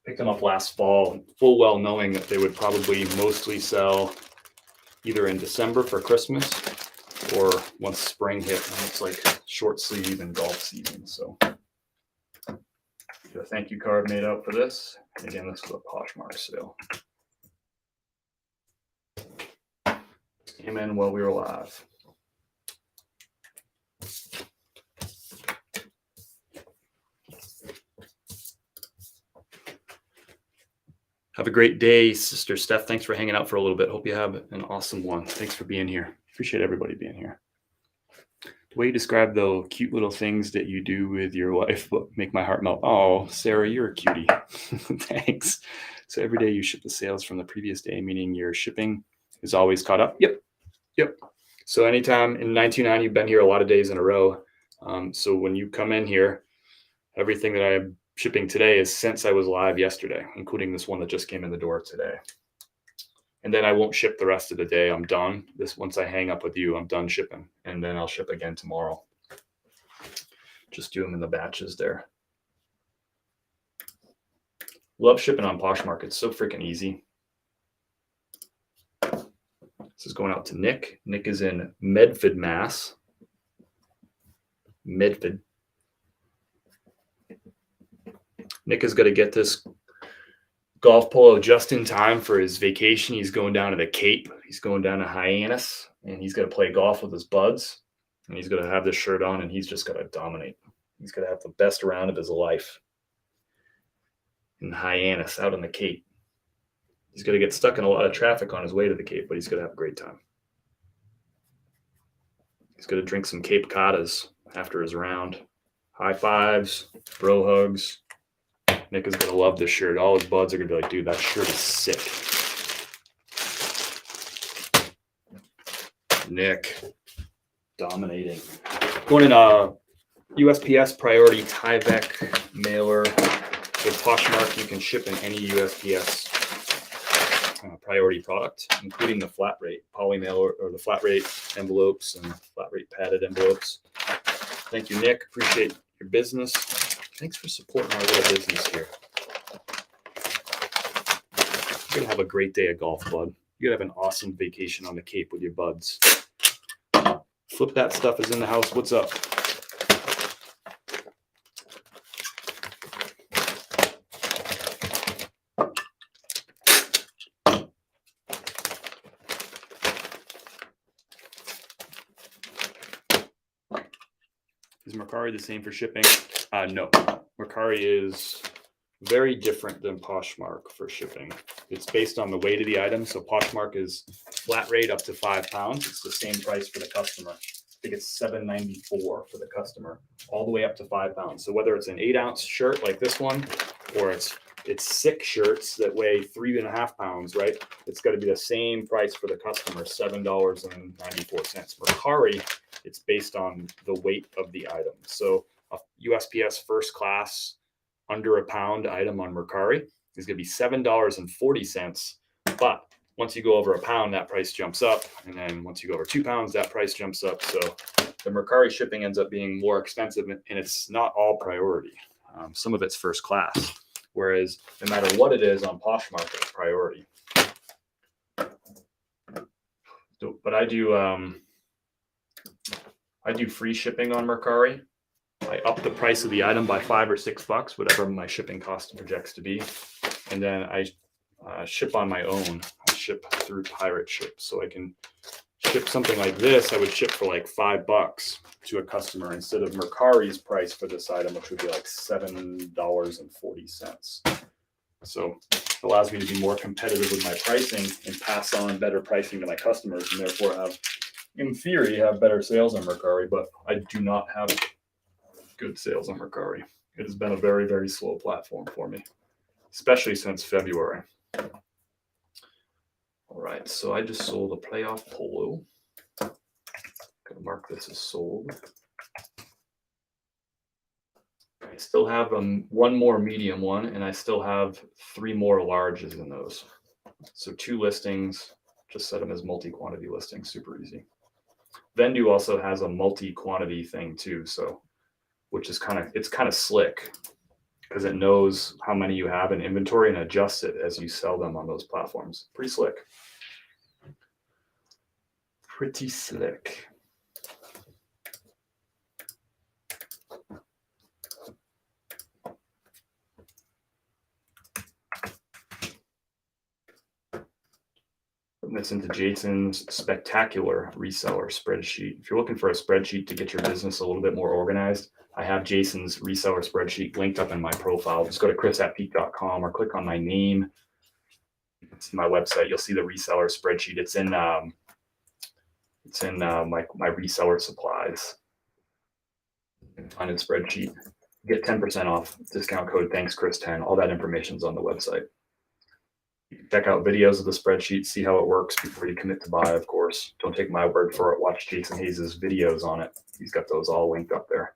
Picked them up last fall, full well knowing that they would probably mostly sell either in December for Christmas or once spring hit, and it's like short sleeve and golf season. So a thank you card made out for this. And again, this was a Poshmark sale. Came in while we were live. Have a great day, Sister Steph. Thanks for hanging out for a little bit. Hope you have an awesome one. Thanks for being here. Appreciate everybody being here. The way you describe the cute little things that you do with your wife make my heart melt. Oh, Sarah, you're a cutie. Thanks. So every day you ship the sales from the previous day, meaning your shipping is always caught up? Yep. So anytime in 929, you've been here a lot of days in a row. So when you come in here, everything that I'm shipping today is since I was live yesterday, including this one that just came in the door today. And then I won't ship the rest of the day. I'm done. Once I hang up with you, I'm done shipping. And then I'll ship again tomorrow. Just do them in the batches there. Love shipping on Poshmark. It's so freaking easy. This is going out to Nick. Nick is in Medford, Mass. Medford. Nick is going to get this golf polo just in time for his vacation. He's going down to the Cape. He's going down to Hyannis, and he's going to play golf with his buds. And he's going to have this shirt on, and he's just going to dominate. He's going to have the best round of his life in Hyannis, out on the Cape. He's going to get stuck in a lot of traffic on his way to the Cape, but he's going to have a great time. He's going to drink some Cape Codas after his round. High fives, bro hugs. Nick is going to love this shirt. All his buds are going to be like, dude, that shirt is sick. Nick, dominating. Going in a USPS priority Tyvek mailer. With Poshmark, you can ship in any USPS priority product, including the flat rate poly mailer or the flat rate envelopes and flat rate padded envelopes. Thank you, Nick. Appreciate your business. Thanks for supporting our little business here. You're going to have a great day of golf, bud. You're going to have an awesome vacation on the Cape with your buds. Flip That Stuff is in the house. What's up? Is Mercari the same for shipping? No. Mercari is very different than Poshmark for shipping. It's based on the weight of the item. So Poshmark is flat rate up to 5 pounds. It's the same price for the customer. think it's $7.94 for the customer, all the way up to 5 pounds. So whether it's an 8-ounce shirt like this one, or it's 6 shirts that weigh 3.5 pounds, right? It's got to be the same price for the customer, $7.94. Mercari, it's based on the weight of the item. So a USPS first class under a pound item on Mercari is going to be $7.40. But once you go over a pound, that price jumps up. And then once you go over 2 pounds, that price jumps up. So the Mercari shipping ends up being more expensive, and it's not all priority. Some of it's first class. Whereas no matter what it is on Poshmark, it's priority. So, but I do free shipping on Mercari. I up the price of the item by $5 or $6, whatever my shipping cost projects to be, and then I ship on my own. I ship through Pirate Ship, so I can ship something like this. I would ship for like $5 to a customer instead of Mercari's price for this item, which would be like $7.40. So it allows me to be more competitive with my pricing and pass on better pricing to my customers, and therefore have, in theory, have better sales on Mercari. But I do not have good sales on Mercari. It has been a very, very slow platform for me, especially since February. All right, so I just sold a playoff polo. Gonna mark this as sold. I still have one more medium one, and I still have 3 more larges in those. So 2 listings, just set them as multi-quantity listings, super easy. Vendu also has a multi-quantity thing too, so which is kind of slick because it knows how many you have in inventory and adjusts it as you sell them on those platforms. Pretty slick. Pretty slick. Putting this into Jason's spectacular reseller spreadsheet. If you're looking for a spreadsheet to get your business a little bit more organized, I have Jason's reseller spreadsheet linked up in my profile. Just go to chris@peak.com or click on my name. It's my website. You'll see the reseller spreadsheet. It's in my reseller supplies. Find a spreadsheet. Get 10% off. Discount code ThanksChris10. All that information's on the website. Check out videos of the spreadsheet, see how it works before you commit to buy, of course. Don't take my word for it. Watch Jason Hayes' videos on it. He's got those all linked up there.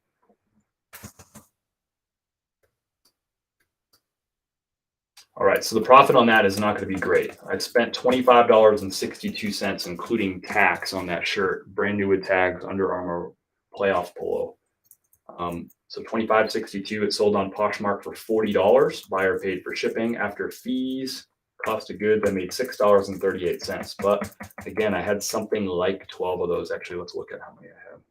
All right, so the profit on that is not going to be great. I've spent $25.62, including tax, on that shirt, brand new with tags, Under Armour playoff polo. So $25.62. It sold on Poshmark for $40. Buyer paid for shipping. After fees, cost of goods, I made $6.38. But again, I had something like 12 of those. Actually, let's look at how many I have.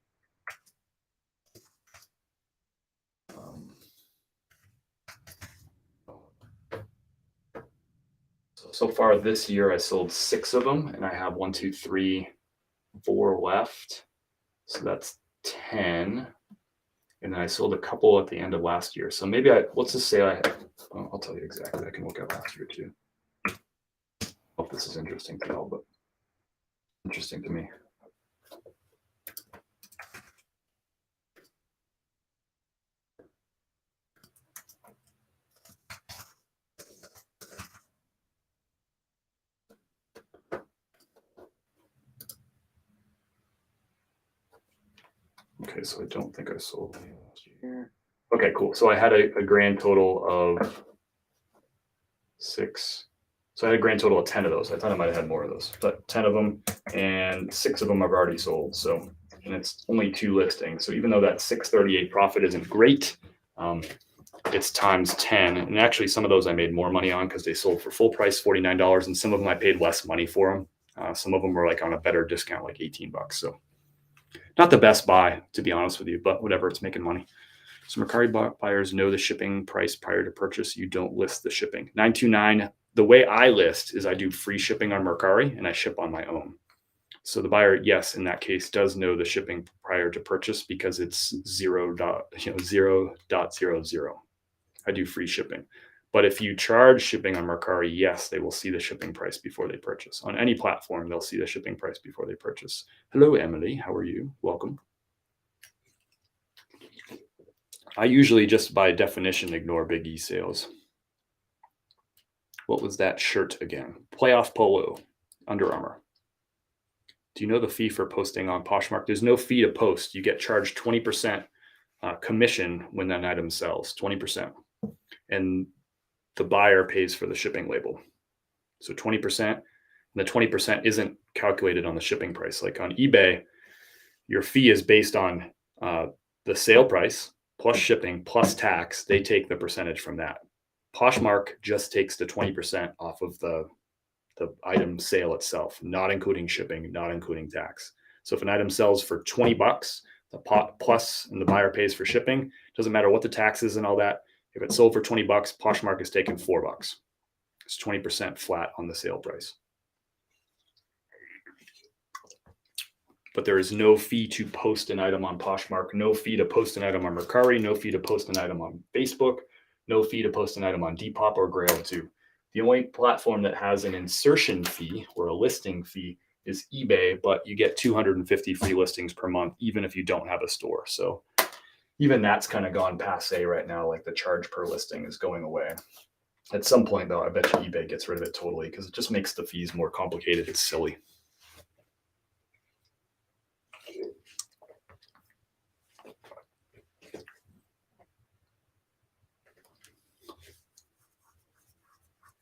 So far this year, I sold 6 of them, and I have 1, 2, 3, 4 left. So that's 10. And then I sold a couple at the end of last year. So maybe let's just say I'll tell you exactly. I can look at last year too. Hope this is interesting to y'all, but interesting to me. Okay, so I don't think I sold any last year. Okay, cool. So I had a grand total of 6. So I had a grand total of 10 of those. I thought I might have had more of those, but 10 of them, and 6 of them I've already sold. So, and it's only 2 listings. So even though that $6.38 profit isn't great, it's times 10. And actually some of those I made more money on because they sold for full price, $49, and some of them I paid less money for them. Some of them were like on a better discount, like $18. So not the best buy, to be honest with you, but whatever, it's making money. So Mercari buyers know the shipping price prior to purchase. You don't list the shipping. 929. The way I list is I do free shipping on Mercari and I ship on my own. So the buyer, yes, in that case, does know the shipping prior to purchase because it's 0.00. I do free shipping. But if you charge shipping on Mercari, yes, they will see the shipping price before they purchase. On any platform, they'll see the shipping price before they purchase. Hello, Emily. How are you? Welcome. I usually just by definition ignore Big E sales. What was that shirt again? Playoff Polo, Under Armour. Do you know the fee for posting on Poshmark? There's no fee to post. You get charged 20% commission when an item sells, 20%. And the buyer pays for the shipping label. So 20%. And the 20% isn't calculated on the shipping price. Like on eBay, your fee is based on the sale price plus shipping plus tax. They take the percentage from that. Poshmark just takes the 20% off of the item sale itself, not including shipping, not including tax. So if an item sells for $20, the pot plus and the buyer pays for shipping, doesn't matter what the tax is and all that. If it's sold for $20, Poshmark is taking $4. It's 20% flat on the sale price. But there is no fee to post an item on Poshmark, no fee to post an item on Mercari, no fee to post an item on Facebook, no fee to post an item on Depop or Grailed too. The only platform that has an insertion fee or a listing fee is eBay, but you get 250 free listings per month, even if you don't have a store. So even that's kind of gone passe right now. Like the charge per listing is going away. At some point, though, I bet you eBay gets rid of it totally because it just makes the fees more complicated. It's silly.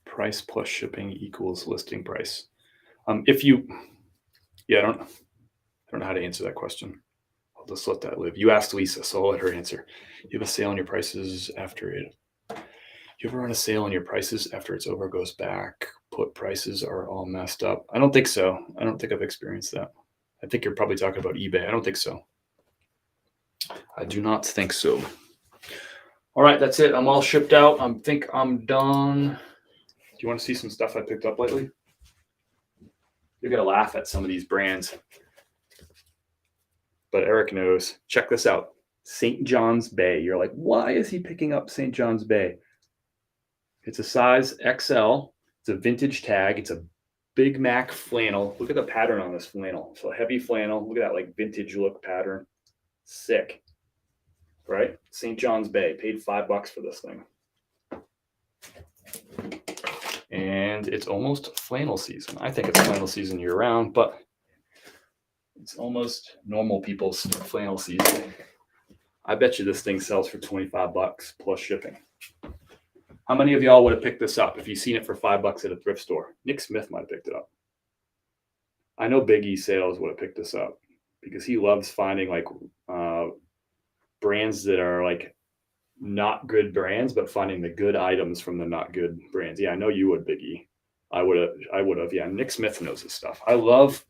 Price plus shipping equals listing price. I don't know how to answer that question. I'll just let that live. You asked Lisa, so I'll let her answer. You have a sale on your prices after it. You ever run a sale on your prices after it's over, goes back, put prices are all messed up? I don't think so. I don't think I've experienced that. I think you're probably talking about eBay. I don't think so. I do not think so. All right, that's it. I'm all shipped out. I think I'm done. Do you want to see some stuff I picked up lately? You're going to laugh at some of these brands. But Eric knows. Check this out. St. John's Bay. You're like, why is he picking up St. John's Bay? It's a size XL. It's a vintage tag. It's a Big Mac flannel. Look at the pattern on this flannel. So heavy flannel. Look at that like vintage look pattern. Sick. Right? St. John's Bay. Paid $5 for this thing. And it's almost flannel season. I think it's flannel season year round, but it's almost normal people's flannel season. I bet you this thing sells for $25 plus shipping. How many of y'all would have picked this up if you've seen it for $5 at a thrift store? Nick Smith might have picked it up. I know Big E Sales would have picked this up because he loves finding like brands that are like not good brands, but finding the good items from the not good brands. Yeah, I know you would, Big E. I would have. Yeah, Nick Smith knows his stuff.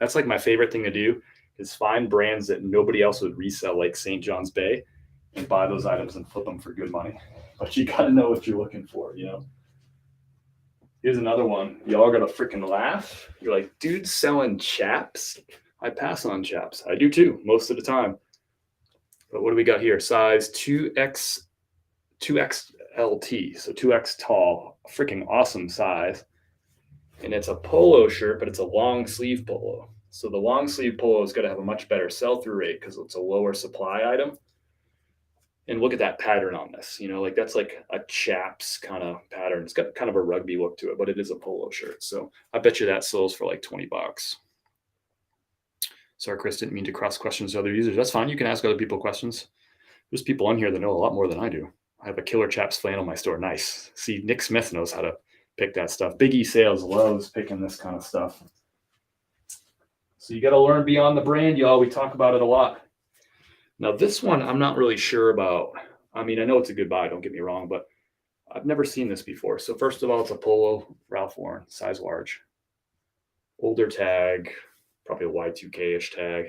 That's like my favorite thing to do is find brands that nobody else would resell, like St. John's Bay, and buy those items and flip them for good money. But you got to know what you're looking for, you know? Here's another one. Y'all got to freaking laugh. You're like, dude, selling chaps? I pass on chaps. I do too, most of the time. But what do we got here? Size 2XLT, so 2X tall, freaking awesome size. And it's a polo shirt, but it's a long sleeve polo. So the long sleeve polo is going to have a much better sell-through rate because it's a lower supply item. And look at that pattern on this, you know, like that's like a chaps kind of pattern. It's got kind of a rugby look to it, but it is a polo shirt. So I bet you that sells for like $20. Sorry, Chris, didn't mean to cross questions to other users. That's fine. You can ask other people questions. There's people on here that know a lot more than I do. I have a killer chaps flannel in my store. Nice. See, Nick Smith knows how to pick that stuff. Big E Sales loves picking this kind of stuff. So you got to learn beyond the brand, y'all. We talk about it a lot. Now, this one, I'm not really sure about. I mean, I know it's a good buy, don't get me wrong, but I've never seen this before. So first of all, it's a polo, Ralph Lauren, size large. Older tag, probably a Y2K-ish tag.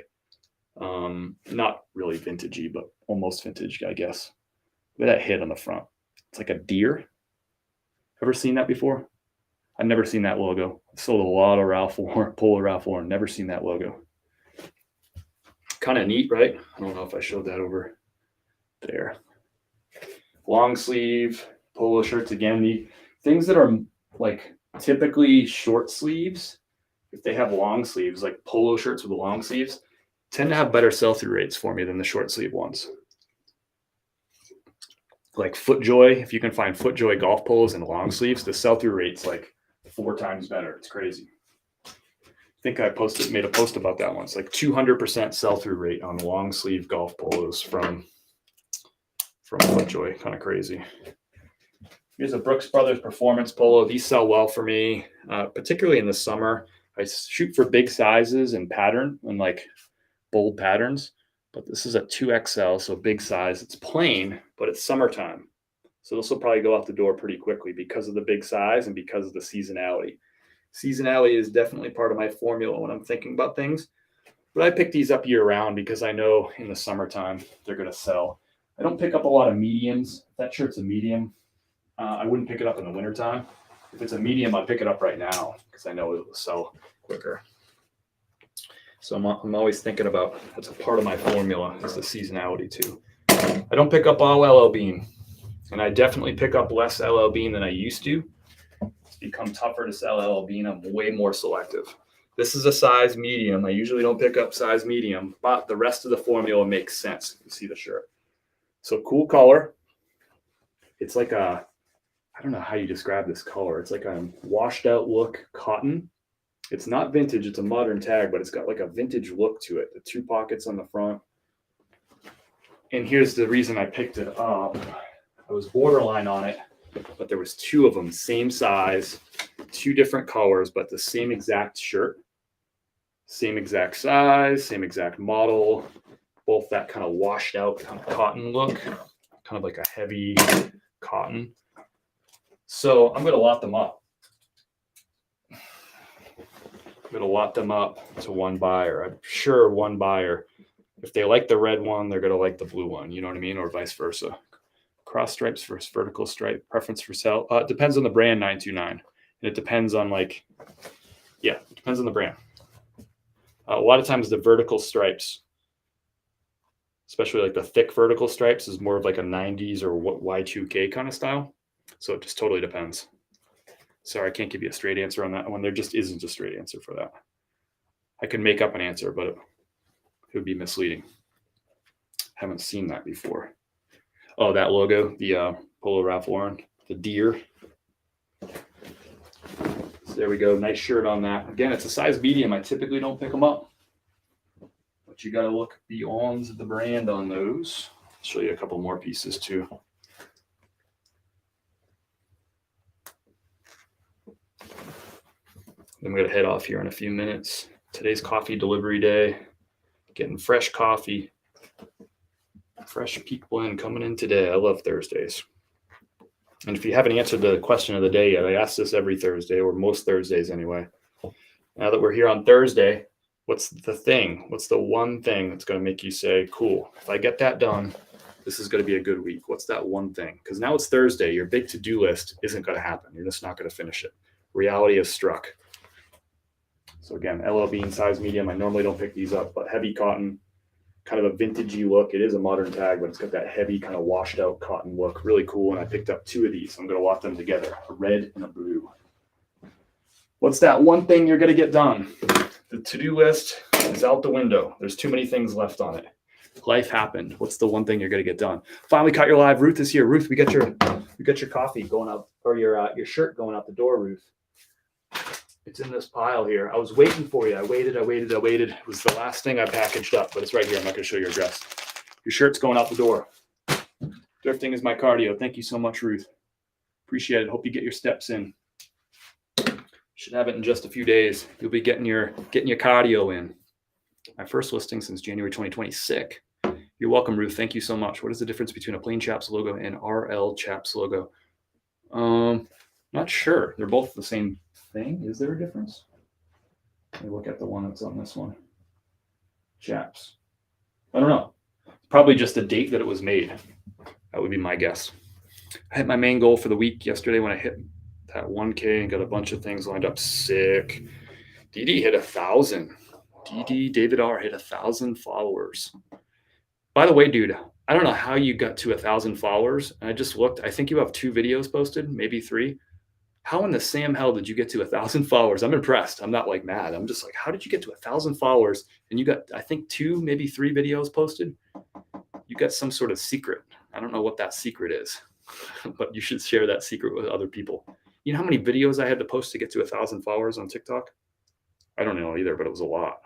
Not really vintagey, but almost vintage, I guess. Look at that hit on the front. It's like a deer. Ever seen that before? I've never seen that logo. I've sold a lot of Ralph Lauren, polo Ralph Lauren, never seen that logo. Kind of neat, right? I don't know if I showed that over there. Long sleeve, Polo shirts, again, the things that are like typically short sleeves, if they have long sleeves, like polo shirts with long sleeves, tend to have better sell-through rates for me than the short sleeve ones. Like FootJoy, if you can find FootJoy golf polos in long sleeves, the sell-through rate's like 4 times better. It's crazy. I think I made a post about that once, like 200% sell-through rate on long sleeve golf polos from FootJoy. Kind of crazy. Here's a Brooks Brothers Performance Polo. These sell well for me, particularly in the summer. I shoot for big sizes and pattern and like bold patterns, but this is a 2XL, so big size. It's plain, but it's summertime. So this will probably go out the door pretty quickly because of the big size and because of the seasonality. Seasonality is definitely part of my formula when I'm thinking about things, but I pick these up year round because I know in the summertime they're going to sell. I don't pick up a lot of mediums. If that shirt's a medium, I wouldn't pick it up in the wintertime. If it's a medium, I'd pick it up right now because I know it will sell quicker. So I'm always thinking about, that's a part of my formula, is the seasonality too. I don't pick up all LL Bean, and I definitely pick up less LL Bean than I used to. It's become tougher to sell LL Bean. I'm way more selective. This is a size medium. I usually don't pick up size medium, but the rest of the formula makes sense. You see the shirt. So cool color. It's like a, I don't know how you describe this color. It's like a washed out look cotton. It's not vintage. It's a modern tag, but it's got like a vintage look to it. The 2 pockets on the front. And here's the reason I picked it up. I was borderline on it, but there was 2 of them, same size, 2 different colors, but the same exact shirt, same exact size, same exact model, both that kind of washed out kind of cotton look, kind of like a heavy cotton. So I'm going to lot them up. I'm going to lot them up to one buyer. I'm sure one buyer, if they like the red one, they're going to like the blue one. You know what I mean? Or vice versa. Cross stripes versus vertical stripe. Preference for sell. It depends on the brand, 929. And it depends on it depends on the brand. A lot of times the vertical stripes, especially like the thick vertical stripes, is more of like a 90s or Y2K kind of style. So it just totally depends. Sorry, I can't give you a straight answer on that one. There just isn't a straight answer for that. I could make up an answer, but it would be misleading. Haven't seen that before. Oh, that logo, the Polo Ralph Lauren, the deer. So there we go. Nice shirt on that. Again, it's a size medium. I typically don't pick them up, but you got to look beyond the brand on those. I'll show you a couple more pieces too. I'm going to head off here in a few minutes. Today's coffee delivery day. Getting fresh coffee. Fresh Peak Blend coming in today. I love Thursdays. And if you haven't answered the question of the day yet, I ask this every Thursday, or most Thursdays anyway. Now that we're here on Thursday, what's the thing? What's the one thing that's going to make you say, cool, if I get that done, this is going to be a good week? What's that one thing? Because now it's Thursday. Your big to-do list isn't going to happen. You're just not going to finish it. Reality has struck. So again, LL Bean size medium. I normally don't pick these up, but heavy cotton, kind of a vintagey look. It is a modern tag, but it's got that heavy kind of washed out cotton look. Really cool. And I picked up 2 of these. I'm going to lot them together, a red and a blue. What's that one thing you're going to get done? The to-do list is out the window. There's too many things left on it. Life happened. What's the one thing you're going to get done? Finally caught your live. Ruth is here. Ruth, we got your coffee going out, or your shirt going out the door, Ruth. It's in this pile here. I was waiting for you. I waited. It was the last thing I packaged up, but it's right here. I'm not going to show your address. Your shirt's going out the door. Thrifting is my cardio. Thank you so much, Ruth. Appreciate it. Hope you get your steps in. Should have it in just a few days. You'll be getting your cardio in. My first listing since January 2020. Sick. You're welcome, Ruth. Thank you so much. What is the difference between a plain Chaps logo and RL Chaps logo? Not sure. They're both the same thing. Is there a difference? Let me look at the one that's on this one. Chaps. I don't know. Probably just the date that it was made. That would be my guess. I hit my main goal for the week yesterday when I hit that 1K and got a bunch of things lined up. Sick. DD hit 1,000. DD David R hit 1,000 followers. By the way, dude, I don't know how you got to 1,000 followers. I just looked. I think you have 2 videos posted, maybe 3. How in the Sam hell did you get to 1,000 followers? I'm impressed. I'm not like mad. I'm just like, how did you get to 1,000 followers? And you got, I think, 2, maybe 3 videos posted. You got some sort of secret. I don't know what that secret is, but you should share that secret with other people. You know how many videos I had to post to get to 1,000 followers on TikTok? I don't know either, but it was a lot.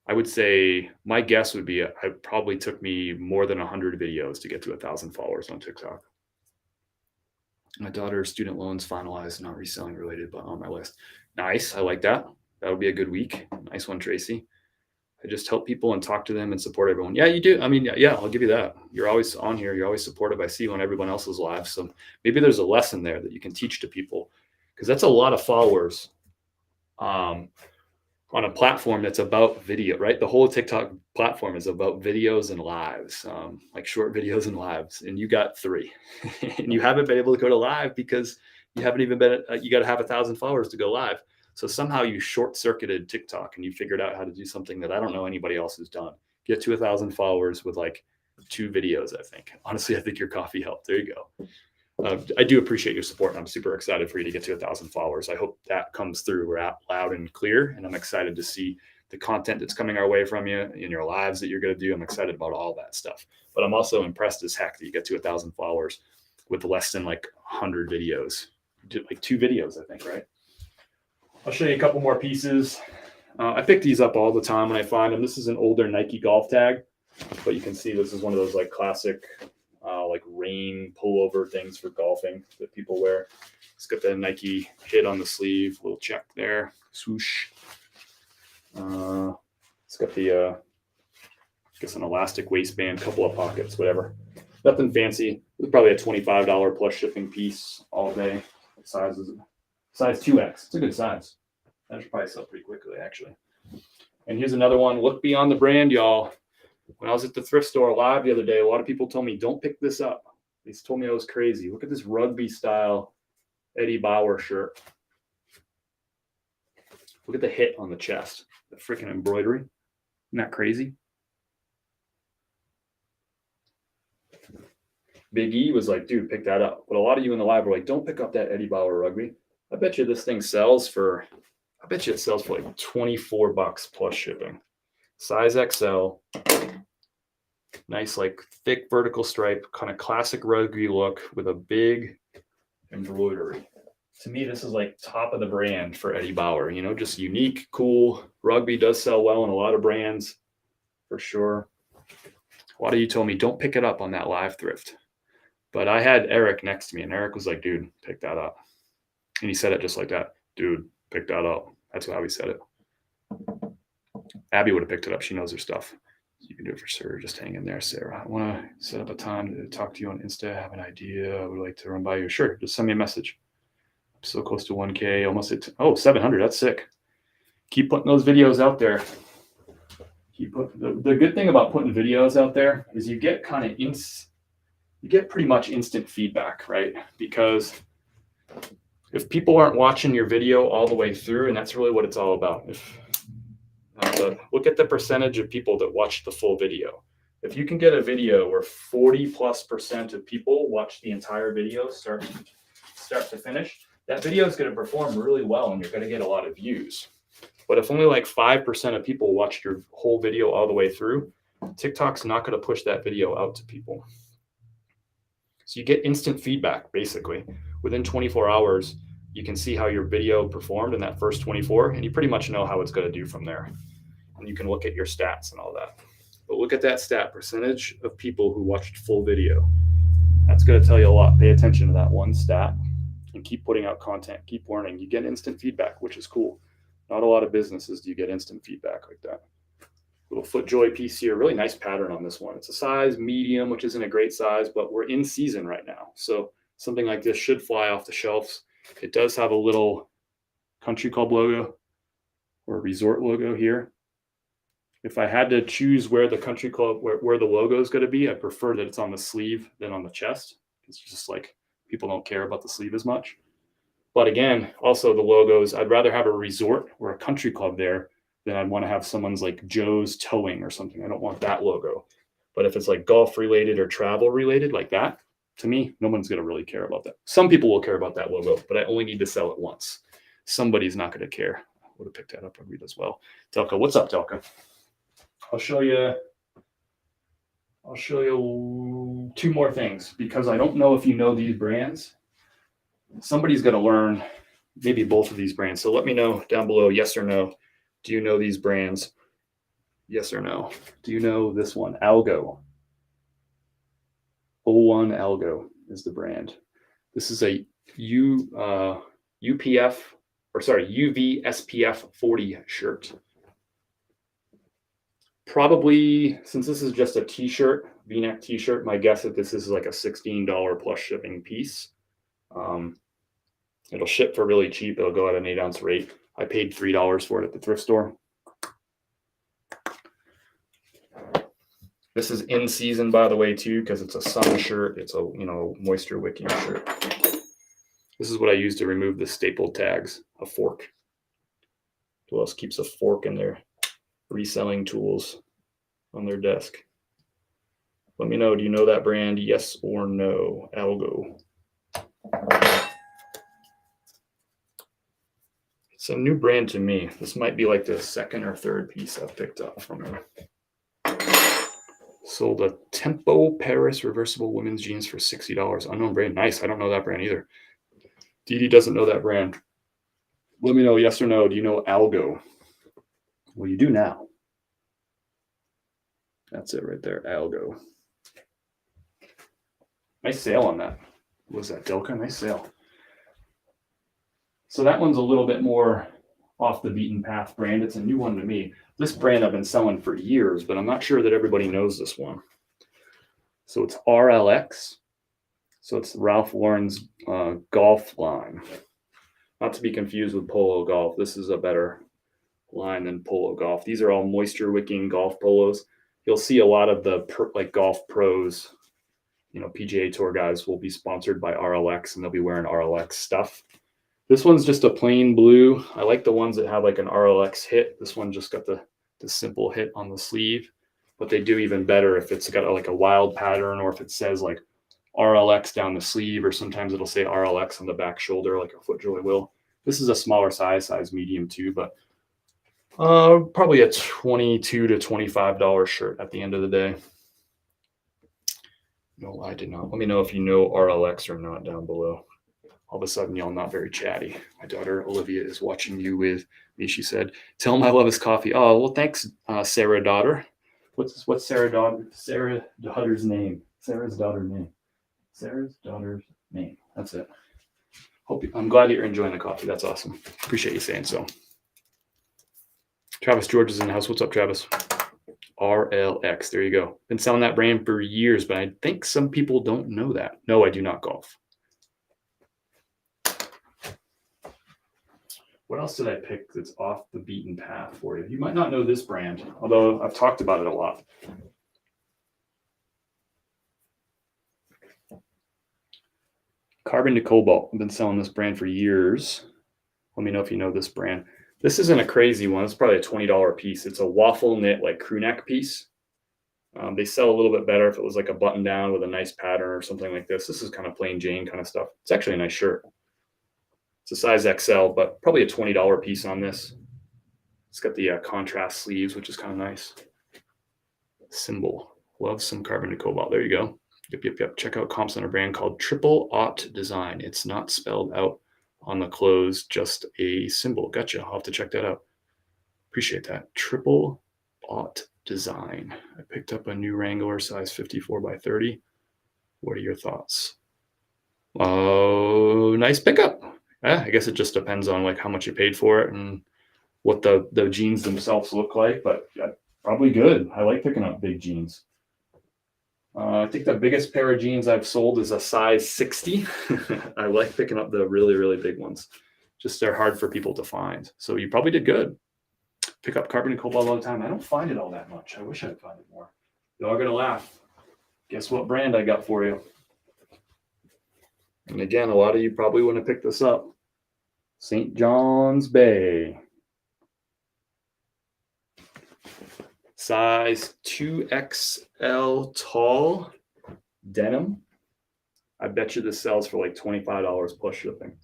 I would say my guess would be it probably took me more than 100 videos to get to 1,000 followers on TikTok. My daughter's student loans finalized, not reselling related, but on my list. Nice. I like that. That'll be a good week. Nice one, Tracy. I just help people and talk to them and support everyone. Yeah, you do. I mean, yeah, I'll give you that. You're always on here. You're always supportive. I see when everyone else is live. So maybe there's a lesson there that you can teach to people, because that's a lot of followers on a platform that's about video, right? The whole TikTok platform is about videos and lives, like short videos and lives. And you got 3 and you haven't been able to go to live because you haven't even been, you got to have 1,000 followers to go live. So somehow you short circuited TikTok and you figured out how to do something that I don't know anybody else has done. Get to 1,000 followers with like 2 videos, I think. Honestly, I think your coffee helped. There you go. I do appreciate your support, and I'm super excited for you to get to 1,000 followers. I hope that comes through. We're out loud and clear, and I'm excited to see the content that's coming our way from you in your lives that you're going to do. I'm excited about all that stuff, but I'm also impressed as heck that you get to 1,000 followers with less than like 100 videos. You did like 2 videos, I think, right? I'll show you a couple more pieces. I pick these up all the time when I find them. This is an older Nike golf tag, but you can see this is one of those like classic like rain pullover things for golfing that people wear. It's got the Nike hit on the sleeve, little check there, swoosh. It's got the, I guess, an elastic waistband, couple of pockets, whatever. Nothing fancy. It's probably a $25 plus shipping piece all day. Size 2X. It's a good size. That should probably sell pretty quickly, actually. And here's another one. Look beyond the brand, y'all. When I was at the thrift store live the other day, a lot of people told me, don't pick this up. They told me I was crazy. Look at this rugby style Eddie Bauer shirt. Look at the hit on the chest, the freaking embroidery. Isn't that crazy? Big E was like, dude, pick that up. But a lot of you in the live were like, don't pick up that Eddie Bauer rugby. I bet you this thing sells for, like 24 bucks plus shipping. Size XL. Nice, like thick vertical stripe, kind of classic rugby look with a big embroidery. To me, this is like top of the brand for Eddie Bauer, you know, just unique, cool. Rugby does sell well in a lot of brands for sure. A lot of you told me don't pick it up on that live thrift, but I had Eric next to me and Eric was like, dude, pick that up. And he said it just like that. Dude, pick that up. That's how he said it. Abby would have picked it up. She knows her stuff. You can do it for sure. Just hang in there, Sarah. I want to set up a time to talk to you on Insta. I have an idea. I would like to run by you. Sure. Just send me a message. I'm so close to 1K. Almost at 700. That's sick. Keep putting those videos out there. The good thing about putting videos out there is you get you get pretty much instant feedback, right? Because if people aren't watching your video all the way through, and that's really what it's all about. Look at the percentage of people that watch the full video. If you can get a video where 40+% of people watch the entire video start to finish, that video is going to perform really well and you're going to get a lot of views. But if only like 5% of people watched your whole video all the way through, TikTok's not going to push that video out to people. So you get instant feedback, basically. Within 24 hours, you can see how your video performed in that first 24, and you pretty much know how it's going to do from there. And you can look at your stats and all that. But look at that stat, percentage of people who watched full video. That's going to tell you a lot. Pay attention to that one stat and keep putting out content, keep learning. You get instant feedback, which is cool. Not a lot of businesses do you get instant feedback like that. Little FootJoy piece here, really nice pattern on this one. It's a size medium, which isn't a great size, but we're in season right now. So something like this should fly off the shelves. It does have a little country club logo or resort logo here. If I had to choose where the country club, where the logo is going to be, I prefer that it's on the sleeve than on the chest. It's just like people don't care about the sleeve as much. But again, also the logos, I'd rather have a resort or a country club there then I'd want to have someone's like Joe's Towing or something. I don't want that logo. But if it's like golf related or travel related like that, to me, no one's going to really care about that. Some people will care about that logo, but I only need to sell it once. Somebody's not going to care. I would have picked that up probably as well. Delka, what's up, Delka? I'll show you two more things because I don't know if you know these brands. Somebody's going to learn maybe both of these brands. So let me know down below, yes or no. Do you know these brands? Yes or no? Do you know this one? Algo. 01 Algo is the brand. This is a UV SPF 40 shirt. Probably, since this is just a t-shirt, V-neck t-shirt, my guess is this is like a $16 plus shipping piece. It'll ship for really cheap. It'll go at an 8-ounce rate. I paid $3 for it at the thrift store. This is in season, by the way, too, because it's a sun shirt. It's a moisture wicking shirt. This is what I use to remove the stapled tags. A fork. Who else keeps a fork in their reselling tools on their desk? Let me know. Do you know that brand? Yes or no? Algo. It's a new brand to me. This might be like the second or third piece I've picked up from them. Sold a Tempo Paris reversible women's jeans for $60. Unknown brand. Nice. I don't know that brand either. Dee doesn't know that brand. Let me know, yes or no. Do you know Algo? Well, you do now. That's it right there. Algo. Nice sale on that. What was that, Delka? Nice sale. So that one's a little bit more off the beaten path brand. It's a new one to me. This brand I've been selling for years, but I'm not sure that everybody knows this one. So it's RLX. So it's Ralph Lauren's golf line. Not to be confused with Polo Golf. This is a better line than Polo Golf. These are all moisture wicking golf polos. You'll see a lot of the golf pros, PGA Tour guys will be sponsored by RLX and they'll be wearing RLX stuff. This one's just a plain blue. I like the ones that have like an RLX hit. This one just got the simple hit on the sleeve, but they do even better if it's got like a wild pattern or if it says like RLX down the sleeve, or sometimes it'll say RLX on the back shoulder like a FootJoy will. This is a smaller size medium too, but probably a $22 to $25 shirt at the end of the day. No, I did not. Let me know if you know RLX or not down below. All of a sudden, y'all not very chatty. My daughter Olivia is watching you with me. She said, "Tell him I love his coffee." Oh, well, thanks, Sarah daughter. What's Sarah daughter's name? Sarah's daughter's name. Sarah's daughter's name. That's it. I'm glad that you're enjoying the coffee. That's awesome. Appreciate you saying so. Travis George is in the house. What's up, Travis? RLX. There you go. Been selling that brand for years, but I think some people don't know that. No, I do not golf. What else did I pick that's off the beaten path for you? You might not know this brand, although I've talked about it a lot. Carbon to Cobalt. I've been selling this brand for years. Let me know if you know this brand. This isn't a crazy one. It's probably a $20 piece. It's a waffle knit like crew neck piece. They sell a little bit better if it was like a button down with a nice pattern or something like this. This is kind of plain Jane kind of stuff. It's actually a nice shirt. It's a size XL, but probably a $20 piece on this. It's got the contrast sleeves, which is kind of nice. Symbol. Love some Carbon to Cobalt. There you go. Yep. Check out comps on a brand called Triple Aught Design. It's not spelled out on the clothes, just a symbol. Gotcha. I'll have to check that out. Appreciate that. Triple Aught Design. I picked up a new Wrangler size 54 by 30. What are your thoughts? Oh, nice pickup. I guess it just depends on like how much you paid for it and what the jeans themselves look like, but yeah, probably good. I like picking up big jeans. I think the biggest pair of jeans I've sold is a size 60. I like picking up the really, really big ones. Just they're hard for people to find. So you probably did good. Pick up Carbon and Cobalt all the time. I don't find it all that much. I wish I'd find it more. You're all going to laugh. Guess what brand I got for you? And again, a lot of you probably wouldn't have picked this up. St. John's Bay. size 2XL tall denim. I bet you this sells for like $25 plus shipping.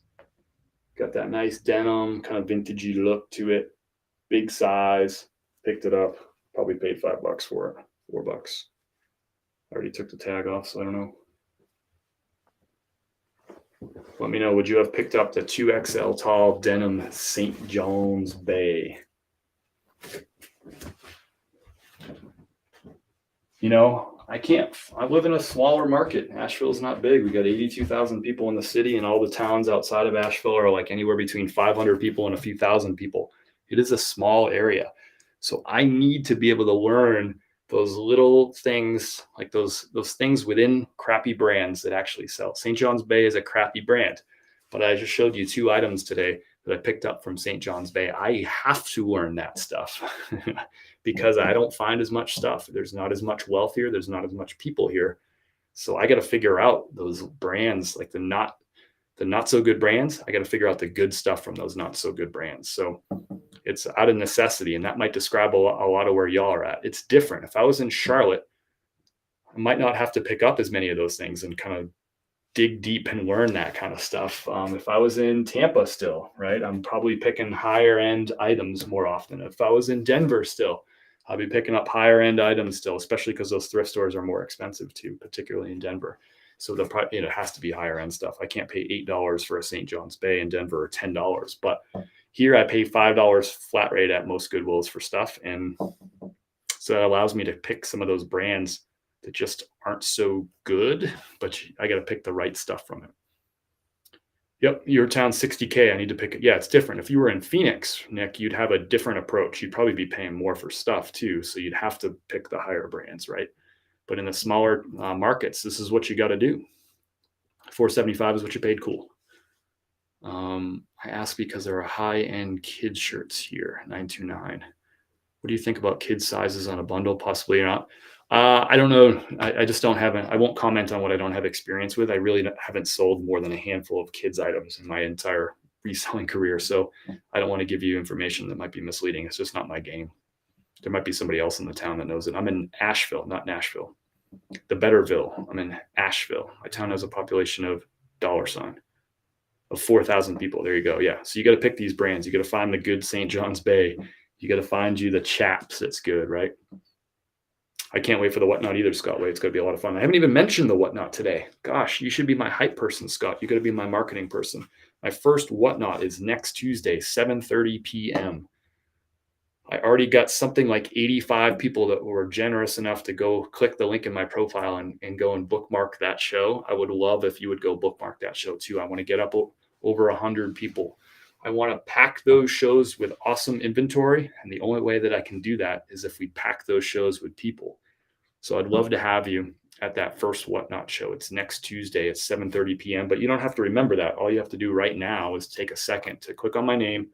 Got that nice denim, kind of vintagey look to it. Big size. Picked it up. Probably paid $5 for it. $4. I already took the tag off, so I don't know. Let me know, would you have picked up the 2XL tall denim St. John's Bay? You know, I live in a smaller market. Asheville's not big. We got 82,000 people in the city, and all the towns outside of Asheville are like anywhere between 500 people and a few thousand people. It is a small area. So I need to be able to learn those little things, like those things within crappy brands that actually sell. St. John's Bay is a crappy brand, but I just showed you 2 items today that I picked up from St. John's Bay. I have to learn that stuff because I don't find as much stuff. There's not as much wealth here. There's not as much people here. So I got to figure out those brands, like the not so good brands. I got to figure out the good stuff from those not so good brands. So it's out of necessity, and that might describe a lot of where y'all are at. It's different. If I was in Charlotte, I might not have to pick up as many of those things and kind of dig deep and learn that kind of stuff. If I was in Tampa still, right, I'm probably picking higher end items more often. If I was in Denver still, I'll be picking up higher end items still, especially because those thrift stores are more expensive too, particularly in Denver. So it has to be higher end stuff. I can't pay $8 for a St. John's Bay in Denver or $10, but here I pay $5 flat rate at most Goodwills for stuff. And so that allows me to pick some of those brands that just aren't so good, but I got to pick the right stuff from it. Yep, your town 60K. I need to pick it. Yeah, it's different. If you were in Phoenix, Nick, you'd have a different approach. You'd probably be paying more for stuff too. So you'd have to pick the higher brands, right? But in the smaller markets, this is what you got to do. $475 is what you paid. Cool. I ask because there are high-end kids shirts here, 929. What do you think about kids sizes on a bundle? Possibly or not. I don't know. I just don't have I won't comment on what I don't have experience with. I really haven't sold more than a handful of kids items in my entire reselling career. So I don't want to give you information that might be misleading. It's just not my game. There might be somebody else in the town that knows it. I'm in Asheville, not Nashville. The Betterville. I'm in Asheville. My town has a population of of 4,000 people. There you go. Yeah. So you got to pick these brands. You got to find the good St. John's Bay. You got to find you the chaps that's good, right? I can't wait for the Whatnot either, Scott. Wait, it's going to be a lot of fun. I haven't even mentioned the Whatnot today. Gosh, you should be my hype person, Scott. You got to be my marketing person. My first Whatnot is next Tuesday, 7:30 p.m. I already got something like 85 people that were generous enough to go click the link in my profile and go and bookmark that show. I would love if you would go bookmark that show too. I want to get up over 100 people. I want to pack those shows with awesome inventory. And the only way that I can do that is if we pack those shows with people. So I'd love to have you at that first Whatnot show. It's next Tuesday at 7:30 p.m. But you don't have to remember that. All you have to do right now is take a second to click on my name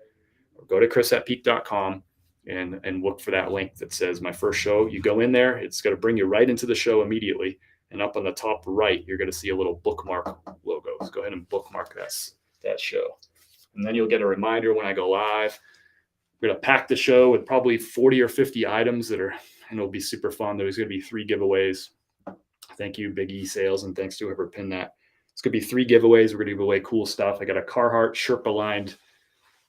or go to chris@peak.com and look for that link that says my first show. You go in there, it's going to bring you right into the show immediately. And up on the top right, you're going to see a little bookmark logo. So go ahead and bookmark that show. And then you'll get a reminder when I go live. We're going to pack the show with probably 40 or 50 items and it'll be super fun. There's going to be 3 giveaways. Thank you, Big E Sales, and thanks to whoever pinned that. It's going to be 3 giveaways. We're going to give away cool stuff. I got a Carhartt Sherpa-lined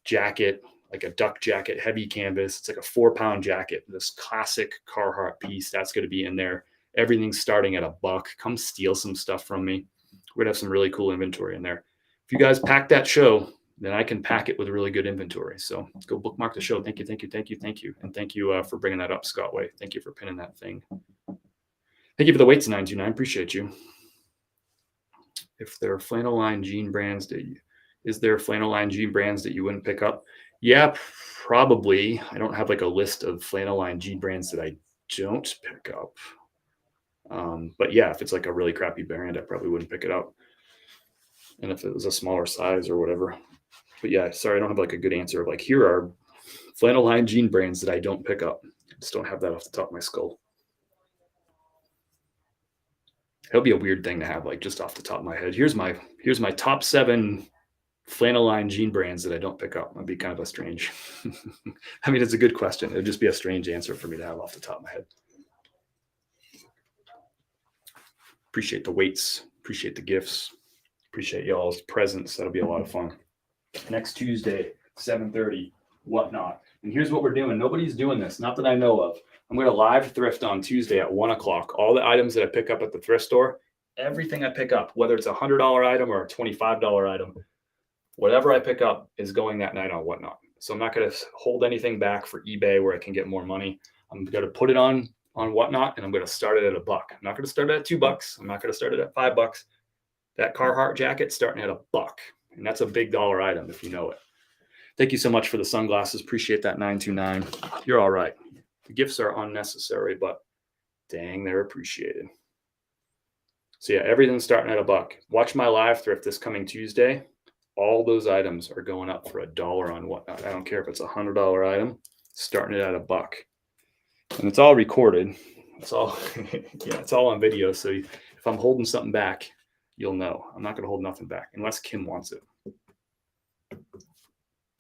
jacket, like a duck jacket, heavy canvas. It's like a 4-pound jacket. This classic Carhartt piece, that's going to be in there. Everything's starting at $1. Come steal some stuff from me. We're going to have some really cool inventory in there. If you guys pack that show, then I can pack it with really good inventory. So go bookmark the show. Thank you. And thank you for bringing that up, Scott Way. Thank you for pinning that thing. Thank you for the weights, 929. Appreciate you. If there are flannel line jean brands is there flannel line jean brands that you wouldn't pick up? Yeah, probably. I don't have like a list of flannel line jean brands that I don't pick up. But yeah, if it's like a really crappy brand, I probably wouldn't pick it up. And if it was a smaller size or whatever. But yeah, sorry, I don't have like a good answer of like, here are flannel line jean brands that I don't pick up. I just don't have that off the top of my skull. It'll be a weird thing to have like just off the top of my head. Here's my top 7 flannel line jean brands that I don't pick up? That'd be kind of a strange. I mean, it's a good question. It'd just be a strange answer for me to have off the top of my head. Appreciate the weights. Appreciate the gifts. Appreciate y'all's presence. That'll be a lot of fun. Next Tuesday, 7:30, Whatnot. And here's what we're doing. Nobody's doing this, not that I know of. I'm going to live thrift on Tuesday at 1 o'clock. All the items that I pick up at the thrift store, everything I pick up, whether it's a $100 item or a $25 item, whatever I pick up is going that night on Whatnot. So I'm not going to hold anything back for eBay where I can get more money. I'm going to put it on Whatnot, and I'm going to start it at $1. I'm not going to start it at $2. I'm not going to start it at $5. That Carhartt jacket starting at $1, and that's a big dollar item if you know it. Thank you so much for the sunglasses. Appreciate that 929. You're all right. The gifts are unnecessary, but dang, they're appreciated. So yeah, everything's starting at $1. Watch my live thrift this coming Tuesday. All those items are going up for $1 on Whatnot. I don't care if it's a $100 item, starting it at $1. And it's all recorded. It's all, yeah, it's all on video. So if I'm holding something back, you'll know. I'm not going to hold nothing back unless Kim wants it.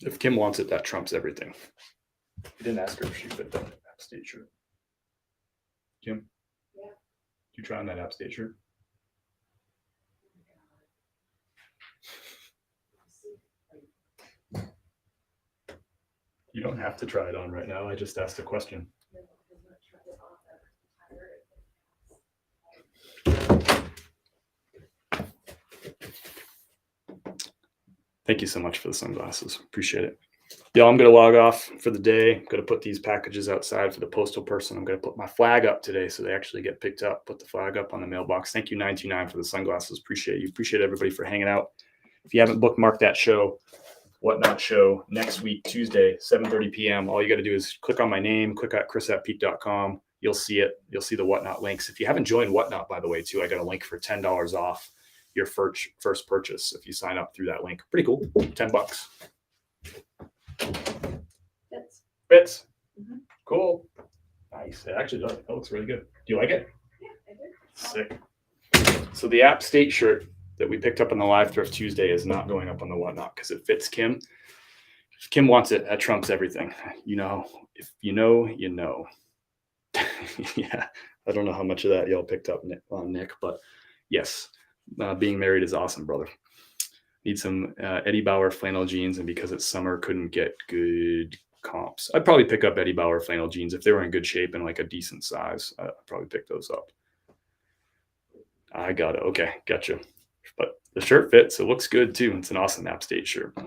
If Kim wants it, that trumps everything. You didn't ask her if she fit that App State shirt. Kim? Yeah. Did you try on that App State shirt? You don't have to try it on right now. I just asked a question. Thank you so much for the sunglasses. Appreciate it. Y'all, I'm going to log off for the day. I'm going to put these packages outside for the postal person. I'm going to put my flag up today so they actually get picked up. Put the flag up on the mailbox. Thank you, 929, for the sunglasses. Appreciate you. Appreciate everybody for hanging out. If you haven't bookmarked that show, Whatnot show, next week, Tuesday, 7:30 p.m., all you got to do is click on my name, click at chris@peak.com. You'll see it. You'll see the Whatnot links. If you haven't joined Whatnot, by the way, too, I got a link for $10 off your first purchase if you sign up through that link. Pretty cool. $10. Fits. Mm-hmm. Cool. Nice. It actually does. That looks really good. Do you like it? Yeah, I do. Sick. So the App State shirt that we picked up on the live thrift Tuesday is not going up on the Whatnot because it fits Kim. If Kim wants it, that trumps everything. You know, if you know, you know. Yeah. I don't know how much of that y'all picked up on Nick, but yes. Being married is awesome, brother. Need some Eddie Bauer flannel jeans, and because it's summer, couldn't get good comps. I'd probably pick up Eddie Bauer flannel jeans if they were in good shape and like a decent size. I'd probably pick those up. I got it. Okay, gotcha. But the shirt fits. It looks good too. It's an awesome App State shirt.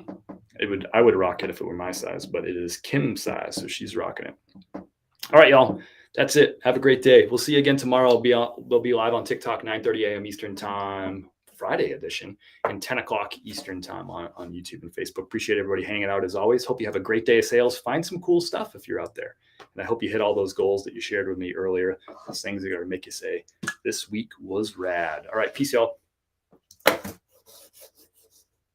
I would rock it if it were my size, but it is Kim's size, so she's rocking it. All right, y'all. That's it. Have a great day. We'll see you again tomorrow. We'll be live on TikTok, 9:30 a.m. Eastern time, Friday edition, and 10 o'clock Eastern time on YouTube and Facebook. Appreciate everybody hanging out as always. Hope you have a great day of sales. Find some cool stuff if you're out there. And I hope you hit all those goals that you shared with me earlier. Those things that are going to make you say, this week was rad. All right. Peace, y'all.